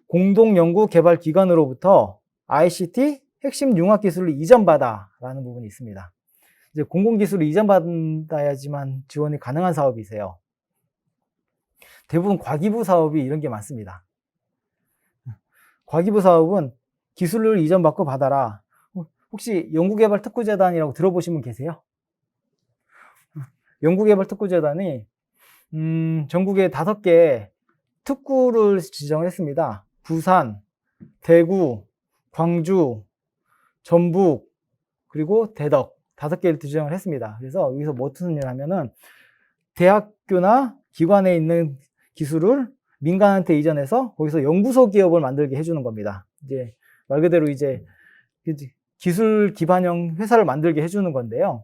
공동 연구 개발 기관으로부터 ICT 핵심 융합 기술을 이전받아라는 부분이 있습니다. 이제 공공기술을 이전받아야지만 지원이 가능한 사업이세요. 대부분 과기부 사업이 이런 게 많습니다. 과기부 사업은 기술을 이전받고 받아라. 혹시 연구개발특구재단이라고 들어보신 분 계세요? 연구개발특구재단이 전국에 5개 특구를 지정을 했습니다. 부산, 대구, 광주, 전북, 그리고 대덕 5개를 지정을 했습니다. 그래서 여기서 뭐 어떤 일을 하면은 대학교나 기관에 있는 기술을 민간한테 이전해서 거기서 연구소 기업을 만들게 해주는 겁니다. 이제 말 그대로 이제 기술 기반형 회사를 만들게 해주는 건데요.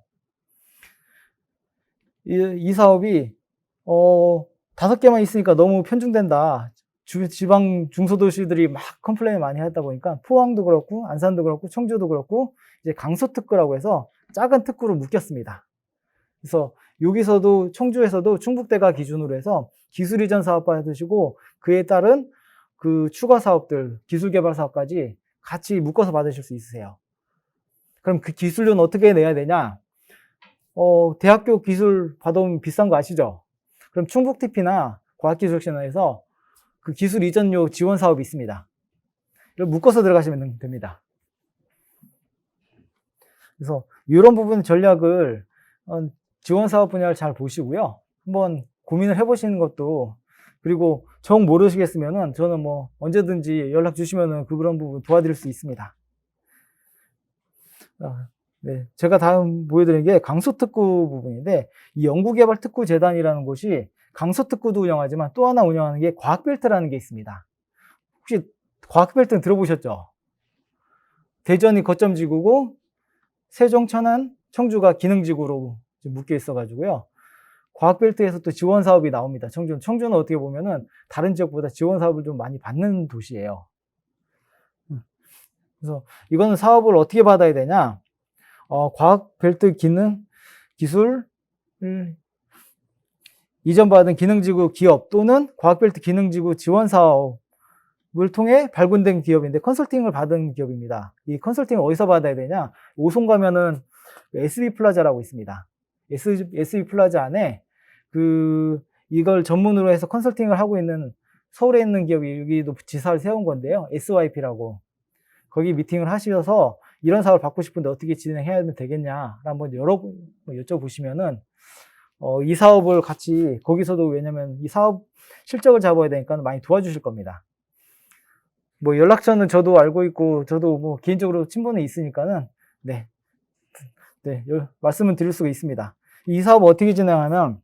이 사업이 5개만 있으니까 너무 편중된다. 지방 중소도시들이 막 컴플레인 많이 하다 보니까 포항도 그렇고 안산도 그렇고 청주도 그렇고 이제 강서특구라고 해서 작은 특구로 묶였습니다. 그래서 여기서도 청주에서도 충북대가 기준으로 해서 기술 이전 사업 받으시고 그에 따른 그 추가 사업들 기술 개발 사업까지 같이 묶어서 받으실 수 있으세요. 그럼 그 기술료는 어떻게 내야 되냐? 대학교 기술 받아오면 비싼 거 아시죠? 그럼 충북TP나 과학기술혁신원에서 그 기술 이전료 지원 사업이 있습니다. 이걸 묶어서 들어가시면 됩니다. 그래서 이런 부분 전략을 지원 사업 분야를 잘 보시고요. 한번 고민을 해보시는 것도, 그리고 정 모르시겠으면은 저는 뭐 언제든지 연락 주시면은 그런 부분 도와드릴 수 있습니다. 네, 제가 다음 보여드리는 게 강서특구 부분인데, 이 연구개발특구재단이라는 곳이 강서특구도 운영하지만 또 하나 운영하는 게 과학벨트라는 게 있습니다. 혹시 과학벨트는 들어보셨죠? 대전이 거점지구고 세종, 천안, 청주가 기능지구로 묶여 있어가지고요. 과학벨트에서 또 지원 사업이 나옵니다. 청주는 어떻게 보면은 다른 지역보다 지원 사업을 좀 많이 받는 도시예요. 그래서 이거는 사업을 어떻게 받아야 되냐? 과학벨트 기술을 이전받은 기능지구 기업 또는 과학벨트 기능지구 지원 사업을 통해 발굴된 기업인데 컨설팅을 받은 기업입니다. 이 컨설팅을 어디서 받아야 되냐? 오송 가면은 SB 플라자라고 있습니다. SB 플라자 안에 이걸 전문으로 해서 컨설팅을 하고 있는 서울에 있는 기업이 여기도 지사를 세운 건데요. SYP라고. 거기 미팅을 하셔서 이런 사업을 받고 싶은데 어떻게 진행해야 되겠냐 한번 여쭤보시면은 이 사업을 같이 거기서도, 왜냐면 이 사업 실적을 잡아야 되니까 많이 도와주실 겁니다. 뭐 연락처는 저도 알고 있고, 저도 뭐 개인적으로 친분이 있으니까는, 네. 네, 말씀을 드릴 수가 있습니다. 이 사업을 어떻게 진행하면,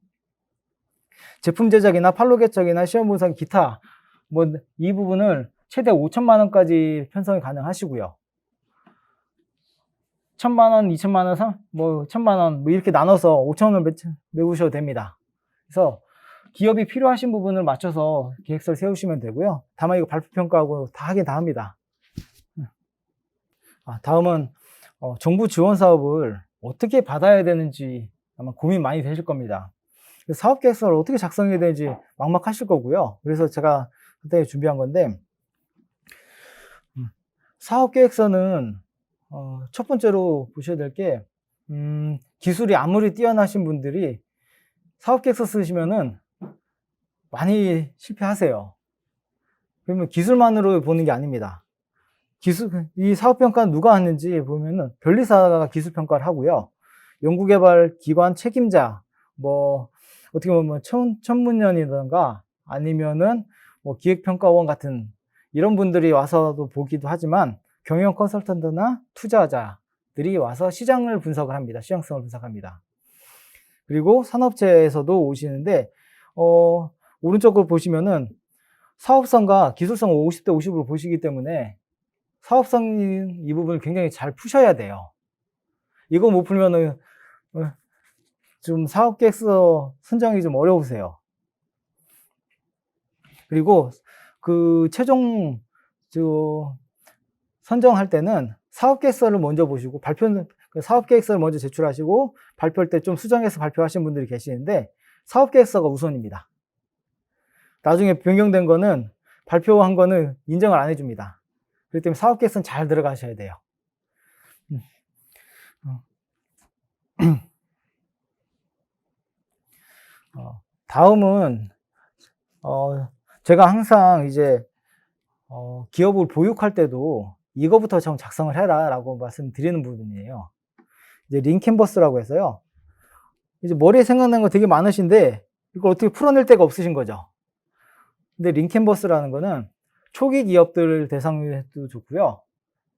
제품 제작이나 판로 개척이나 시험 분석, 기타, 뭐, 이 부분을 최대 5천만 원까지 편성이 가능하시고요. 1,000만 원, 2천만 원, 뭐, 1,000만 원, 뭐, 이렇게 나눠서 5천 원을 메우셔도 됩니다. 그래서 기업이 필요하신 부분을 맞춰서 계획서를 세우시면 되고요. 다만 이거 발표평가하고 다 하긴 다 합니다. 다음은 정부 지원 사업을 어떻게 받아야 되는지 아마 고민 많이 되실 겁니다. 사업 계획서를 어떻게 작성해야 되는지 막막하실 거고요. 그래서 제가 그때 준비한 건데, 사업 계획서는 첫 번째로 보셔야 될 게, 기술이 아무리 뛰어나신 분들이 사업 계획서 쓰시면은 많이 실패하세요. 그러면 기술만으로 보는 게 아닙니다. 이 사업평가는 누가 하는지 보면은 변리사가 기술평가를 하고요. 연구개발 기관 책임자, 뭐, 어떻게 보면 천문연이든가 아니면은 뭐 기획평가원 같은 이런 분들이 와서도 보기도 하지만 경영 컨설턴트나 투자자들이 와서 시장을 분석을 합니다. 시장성을 분석합니다. 그리고 산업체에서도 오시는데, 오른쪽을 보시면은 사업성과 기술성 50대 50으로 보시기 때문에 사업성 이 부분을 굉장히 잘 푸셔야 돼요. 이거 못 풀면은 좀 사업 계획서 선정이 좀 어려우세요. 그리고 그 최종 선정할 때는 사업 계획서를 먼저 보시고 사업 계획서를 먼저 제출하시고 발표할 때 좀 수정해서 발표하신 분들이 계시는데 사업 계획서가 우선입니다. 나중에 변경된 거는 발표한 거는 인정을 안 해줍니다. 그렇기 때문에 사업 계획서는 잘 들어가셔야 돼요. 다음은 제가 항상 이제 기업을 보육할 때도 이거부터 좀 작성을 해라 라고 말씀드리는 부분이에요. 이제 링캔버스라고 해서요. 이제 머리에 생각나는 거 되게 많으신데 이걸 어떻게 풀어낼 데가 없으신 거죠. 근데 링캔버스라는 거는 초기 기업들 대상으로 해도 좋고요.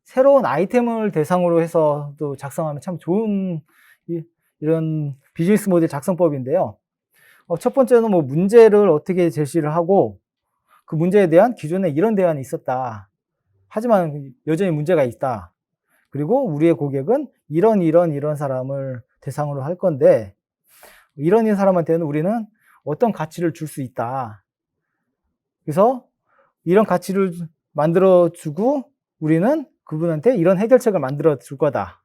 새로운 아이템을 대상으로 해서도 작성하면 참 좋은 이런 비즈니스 모델 작성법인데요. 첫 번째는 뭐 문제를 어떻게 제시를 하고 그 문제에 대한 기존에 이런 대안이 있었다. 하지만 여전히 문제가 있다. 그리고 우리의 고객은 이런 사람을 대상으로 할 건데 이런 사람한테는 우리는 어떤 가치를 줄 수 있다. 그래서 이런 가치를 만들어 주고 우리는 그분한테 이런 해결책을 만들어 줄 거다.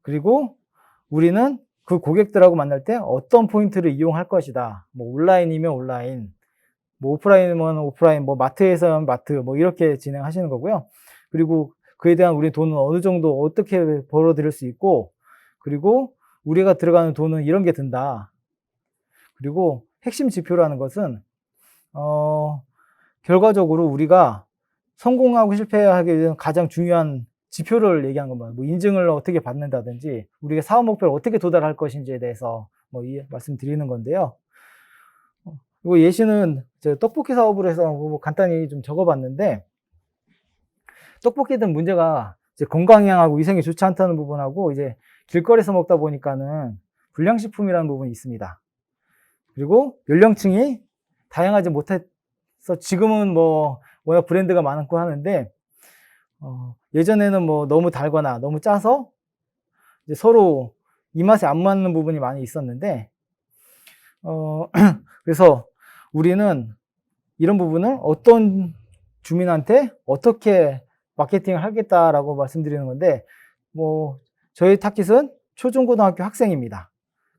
그리고 우리는 그 고객들하고 만날 때 어떤 포인트를 이용할 것이다. 뭐 온라인이면 온라인, 뭐 오프라인이면 오프라인, 뭐 마트에서는 마트, 뭐 이렇게 진행하시는 거고요. 그리고 그에 대한 우리 돈은 어느 정도 어떻게 벌어들일 수 있고, 그리고 우리가 들어가는 돈은 이런 게 든다. 그리고 핵심 지표라는 것은 결과적으로 우리가 성공하고 실패하기 위한 가장 중요한 지표를 얘기한 겁니다. 뭐 인증을 어떻게 받는다든지 우리가 사업 목표를 어떻게 도달할 것인지에 대해서 뭐 말씀드리는 건데요. 이거 예시는 떡볶이 사업으로 해서 뭐 간단히 좀 적어봤는데 떡볶이든 문제가 이제 건강향하고 위생이 좋지 않다는 부분하고 이제 길거리에서 먹다 보니까는 불량식품이라는 부분이 있습니다. 그리고 연령층이 다양하지 못해서 지금은 뭐 워낙 브랜드가 많고 하는데 예전에는 뭐 너무 달거나 너무 짜서 이제 서로 입맛에 안 맞는 부분이 많이 있었는데 그래서 우리는 이런 부분을 어떤 주민한테 어떻게 마케팅을 하겠다라고 말씀드리는 건데 뭐 저희 타깃은 초중고등학교 학생입니다.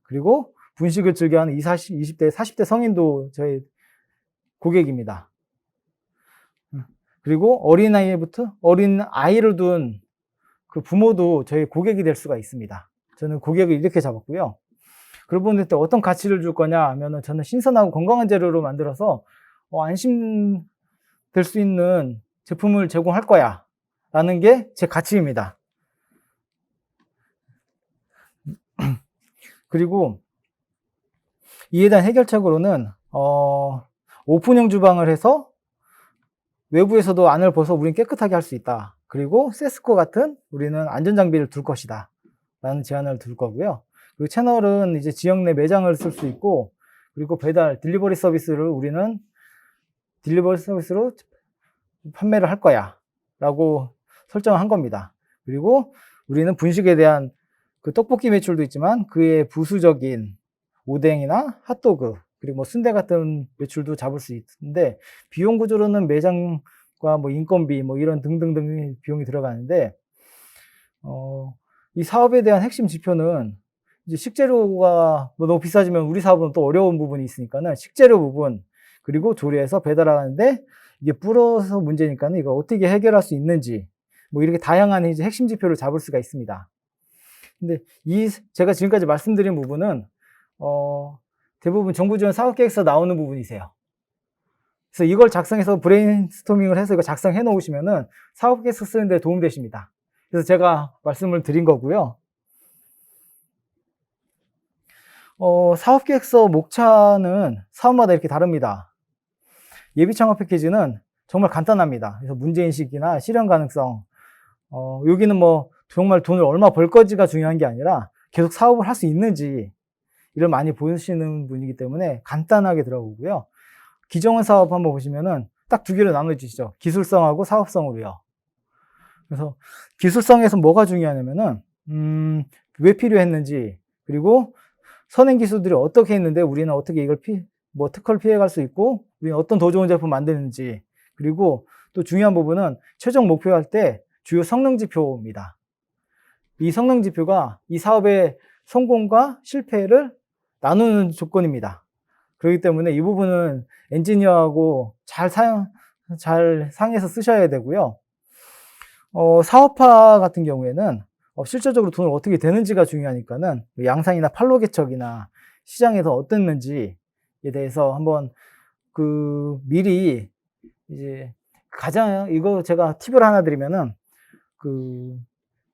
그리고 분식을 즐겨하는 20대, 40대 성인도 저희 고객입니다. 그리고 어린 아이를 둔 그 부모도 저희 고객이 될 수가 있습니다. 저는 고객을 이렇게 잡았고요. 그러고 보는데 어떤 가치를 줄 거냐 하면은 저는 신선하고 건강한 재료로 만들어서 안심될 수 있는 제품을 제공할 거야 라는 게 제 가치입니다. 그리고 이에 대한 해결책으로는 오픈형 주방을 해서 외부에서도 안을 벗어 우리는 깨끗하게 할 수 있다. 그리고 세스코 같은 우리는 안전장비를 둘 것이다. 라는 제안을 둘 거고요. 그리고 채널은 이제 지역 내 매장을 쓸 수 있고, 그리고 배달, 딜리버리 서비스를 우리는 딜리버리 서비스로 판매를 할 거야. 라고 설정을 한 겁니다. 그리고 우리는 분식에 대한 그 떡볶이 매출도 있지만 그의 부수적인 오뎅이나 핫도그, 그리고 뭐 순대 같은 매출도 잡을 수 있는데, 비용 구조로는 매장과 뭐 인건비 뭐 이런 등등등 비용이 들어가는데, 이 사업에 대한 핵심 지표는 이제 식재료가 뭐 너무 비싸지면 우리 사업은 또 어려운 부분이 있으니까는 식재료 부분, 그리고 조리해서 배달하는데 이게 불어서 문제니까는 이걸 어떻게 해결할 수 있는지, 뭐 이렇게 다양한 이제 핵심 지표를 잡을 수가 있습니다. 근데 제가 지금까지 말씀드린 부분은 대부분 정부 지원 사업 계획서 나오는 부분이세요. 그래서 이걸 작성해서 브레인스토밍을 해서 이거 작성해 놓으시면은 사업 계획서 쓰는 데 도움 되십니다. 그래서 제가 말씀을 드린 거고요. 사업 계획서 목차는 사업마다 이렇게 다릅니다. 예비 창업 패키지는 정말 간단합니다. 그래서 문제인식이나 실현 가능성, 여기는 뭐 정말 돈을 얼마 벌 거지가 중요한 게 아니라 계속 사업을 할 수 있는지 이를 많이 보시는 분이기 때문에 간단하게 들어보고요. 기정원 사업 한번 보시면은 딱 두 개로 나눠지죠. 기술성하고 사업성으로요. 그래서 기술성에서 뭐가 중요하냐면은 왜 필요했는지, 그리고 선행 기술들이 어떻게 했는데 우리는 어떻게 이걸 특허를 피해갈 수 있고 우리는 어떤 더 좋은 제품 만드는지, 그리고 또 중요한 부분은 최종 목표할 때 주요 성능 지표입니다. 이 성능 지표가 이 사업의 성공과 실패를 나누는 조건입니다. 그렇기 때문에 이 부분은 엔지니어하고 잘 상의해서 쓰셔야 되고요. 사업화 같은 경우에는 실질적으로 돈을 어떻게 되는지가 중요하니까는 양산이나 판로 개척이나 시장에서 어땠는지에 대해서 한번 미리 이제 이거 제가 팁을 하나 드리면은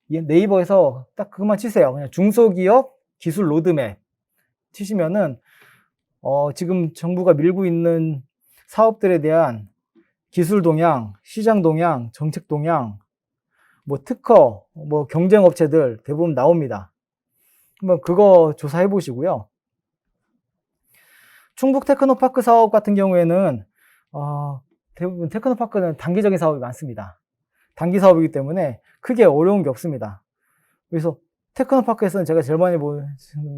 네이버에서 딱 그것만 치세요. 그냥 중소기업 기술 로드맵 치시면은 지금 정부가 밀고 있는 사업들에 대한 기술 동향, 시장 동향, 정책 동향, 뭐 특허, 뭐 경쟁 업체들 대부분 나옵니다. 한번 그거 조사해 보시고요. 충북 테크노파크 사업 같은 경우에는 대부분 테크노파크는 단기적인 사업이 많습니다. 단기 사업이기 때문에 크게 어려운 게 없습니다. 그래서 테크노파크에서는 제가 제일 많이 보는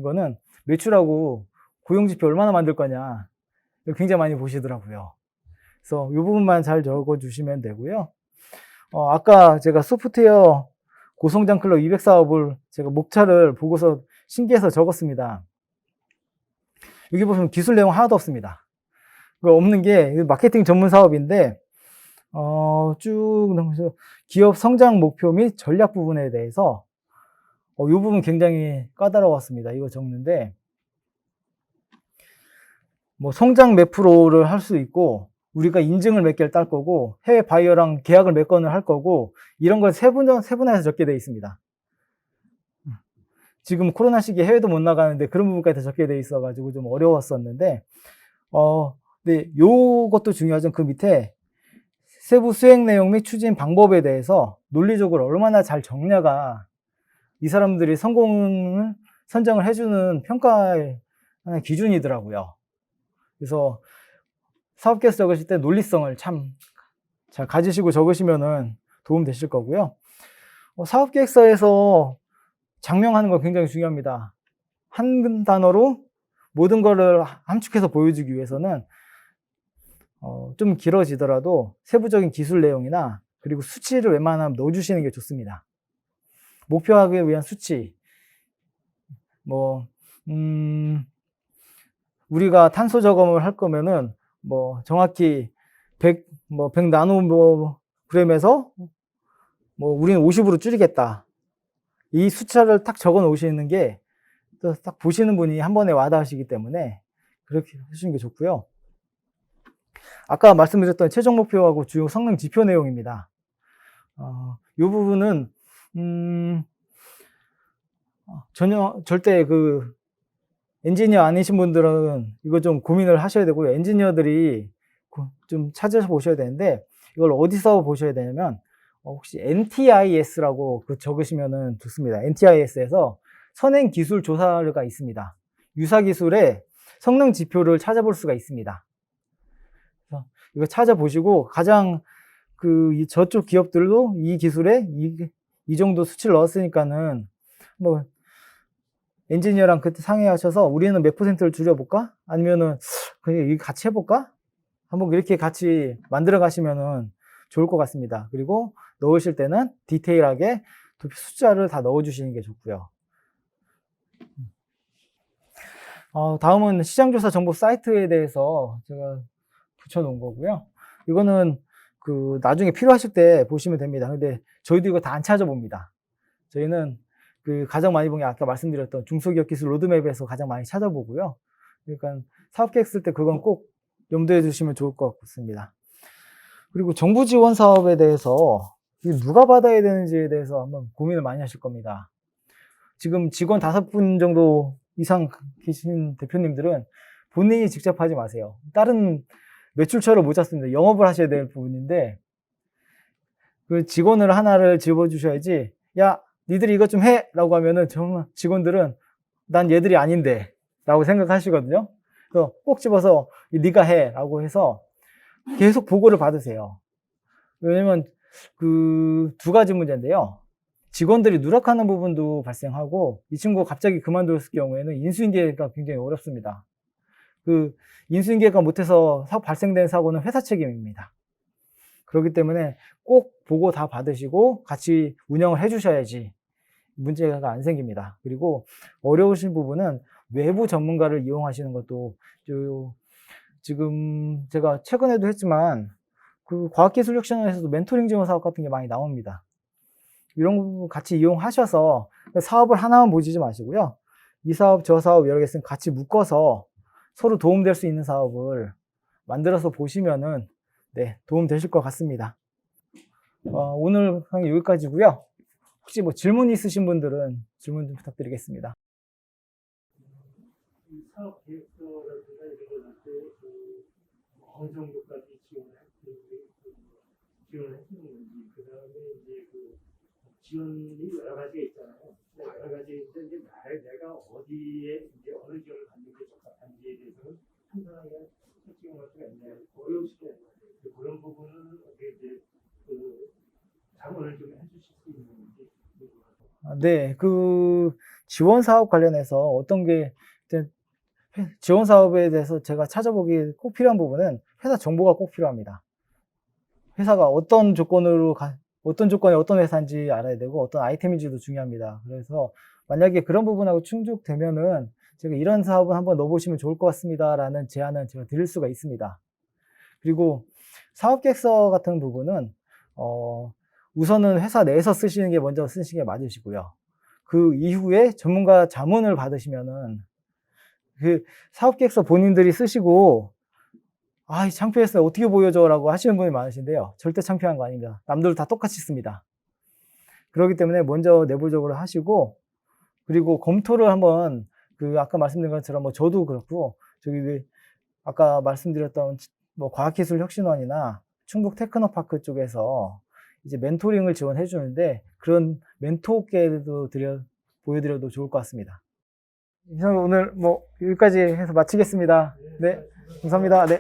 거는 매출하고 고용지표 얼마나 만들 거냐, 굉장히 많이 보시더라고요. 그래서 이 부분만 잘 적어 주시면 되고요. 아까 제가 소프트웨어 고성장 클럽 200 사업을 제가 목차를 보고서 신기해서 적었습니다. 여기 보시면 기술 내용 하나도 없습니다. 없는 게 마케팅 전문 사업인데, 쭉 넘어서 기업 성장 목표 및 전략 부분에 대해서 이 부분 굉장히 까다로웠습니다. 이거 적는데, 뭐 성장 몇 프로를 할 수 있고, 우리가 인증을 몇 개를 딸 거고, 해외 바이어랑 계약을 몇 건을 할 거고, 이런 걸 세분화해서 적게 되어 있습니다. 지금 코로나 시기에 해외도 못 나가는데 그런 부분까지 다 적게 되어 있어가지고 좀 어려웠었는데, 근데 요것도 중요하죠. 그 밑에 세부 수행 내용 및 추진 방법에 대해서 논리적으로 얼마나 잘 적냐가 이 사람들이 성공을 선정을 해주는 평가의 하나의 기준이더라고요. 그래서 사업 계획서 적으실 때 논리성을 참 잘 가지시고 적으시면은 도움 되실 거고요. 사업 계획서에서 장명하는 거 굉장히 중요합니다. 한 단어로 모든 거를 함축해서 보여주기 위해서는 좀 길어지더라도 세부적인 기술 내용이나 그리고 수치를 웬만하면 넣어주시는 게 좋습니다. 목표하기 위한 수치, 우리가 탄소 저감을 할 거면은 정확히 100 나노그램에서 우리는 50으로 줄이겠다. 이 숫자를 딱 적어 놓으시는 게 또 딱 보시는 분이 한 번에 와닿으시기 때문에 그렇게 하시는 게 좋고요. 아까 말씀드렸던 최종 목표하고 주요 성능 지표 내용입니다. 이 부분은 절대 엔지니어 아니신 분들은 이거 좀 고민을 하셔야 되고요. 엔지니어들이 좀 찾아보셔야 되는데, 이걸 어디서 보셔야 되냐면, 혹시 NTIS라고 적으시면은 좋습니다. NTIS에서 선행기술조사가 있습니다. 유사기술의 성능 지표를 찾아볼 수가 있습니다. 그래서 이거 찾아보시고, 가장 저쪽 기업들도 이 기술에 이 정도 수치를 넣었으니까는, 뭐, 엔지니어랑 그때 상의하셔서 우리는 몇 %를 줄여볼까? 아니면은 그냥 이거 같이 해볼까? 한번 이렇게 같이 만들어 가시면은 좋을 것 같습니다. 그리고 넣으실 때는 디테일하게 숫자를 다 넣어주시는 게 좋고요. 다음은 시장조사 정보 사이트에 대해서 제가 붙여놓은 거고요. 이거는 나중에 필요하실 때 보시면 됩니다. 근데 저희도 이거 다 안 찾아봅니다. 저희는 가장 많이 본 게 아까 말씀드렸던 중소기업 기술 로드맵에서 가장 많이 찾아보고요. 그러니까 사업계획 쓸 때 그건 꼭 염두에 두시면 좋을 것 같습니다. 그리고 정부 지원 사업에 대해서 누가 받아야 되는지에 대해서 한번 고민을 많이 하실 겁니다. 지금 직원 5분 정도 이상 계신 대표님들은 본인이 직접 하지 마세요. 다른 매출처를 못 잡습니다. 영업을 하셔야 될 부분인데, 그 직원을 하나를 집어주셔야지, 야, 니들이 이것 좀 해! 라고 하면은 정말 직원들은 난 얘들이 아닌데 라고 생각하시거든요. 그래서 꼭 집어서 네가 해! 라고 해서 계속 보고를 받으세요. 왜냐면 두 가지 문제인데요. 직원들이 누락하는 부분도 발생하고, 이 친구가 갑자기 그만뒀을 경우에는 인수인계가 굉장히 어렵습니다. 인수인계가 못해서 발생된 사고는 회사 책임입니다. 그렇기 때문에 꼭 보고 다 받으시고 같이 운영을 해주셔야지 문제가 안 생깁니다. 그리고 어려우신 부분은 외부 전문가를 이용하시는 것도, 지금 제가 최근에도 했지만 과학기술혁신원에서도 멘토링 지원 사업 같은 게 많이 나옵니다. 이런 부분 같이 이용하셔서 사업을 하나만 보시지 마시고요. 이 사업, 저 사업 여러 개 있으면 같이 묶어서 서로 도움될 수 있는 사업을 만들어서 보시면은 도움 되실 것 같습니다. 오늘 강의 여기까지고요. 혹시 뭐 질문 있으신 분들은 질문 좀 부탁드리겠습니다. 사업 계획서라든가 이런 걸 할 때 어느 정도까지 지원을 해주는 건지, 그 다음에 이제 지원이 여러 가지가 있잖아요. 여러 가지 이제 내가 어디에 이제 어느 지원을 받는 게 적합한지에 대해서는 판단하기가 솔직히 말씀이 안 돼요. 어려우시죠. 그런 부분은 어떻게 이제 자문을 좀 해주실 수 있는지. 네, 지원 사업 관련해서 어떤 게 지원 사업에 대해서 제가 찾아보기 꼭 필요한 부분은 회사 정보가 꼭 필요합니다. 회사가 어떤 조건에 어떤 회사인지 알아야 되고 어떤 아이템인지도 중요합니다. 그래서 만약에 그런 부분하고 충족되면은 제가 이런 사업은 한번 넣어보시면 좋을 것 같습니다 라는 제안은 제가 드릴 수가 있습니다. 그리고 사업계획서 같은 부분은 우선은 회사 내에서 쓰시는 게 먼저 쓰시는 게 맞으시고요. 그 이후에 전문가 자문을 받으시면은 사업계획서 본인들이 쓰시고 창피했어요. 어떻게 보여줘? 라고 하시는 분이 많으신데요. 절대 창피한 거 아닙니다. 남들 다 똑같이 씁니다. 그렇기 때문에 먼저 내부적으로 하시고, 그리고 검토를 한번, 아까 말씀드린 것처럼 저도 그렇고, 아까 말씀드렸던 과학기술혁신원이나 충북 테크노파크 쪽에서 이제 멘토링을 지원해 주는데, 그런 멘토께도 보여드려도 좋을 것 같습니다. 오늘 여기까지 해서 마치겠습니다. 네, 감사합니다. 네.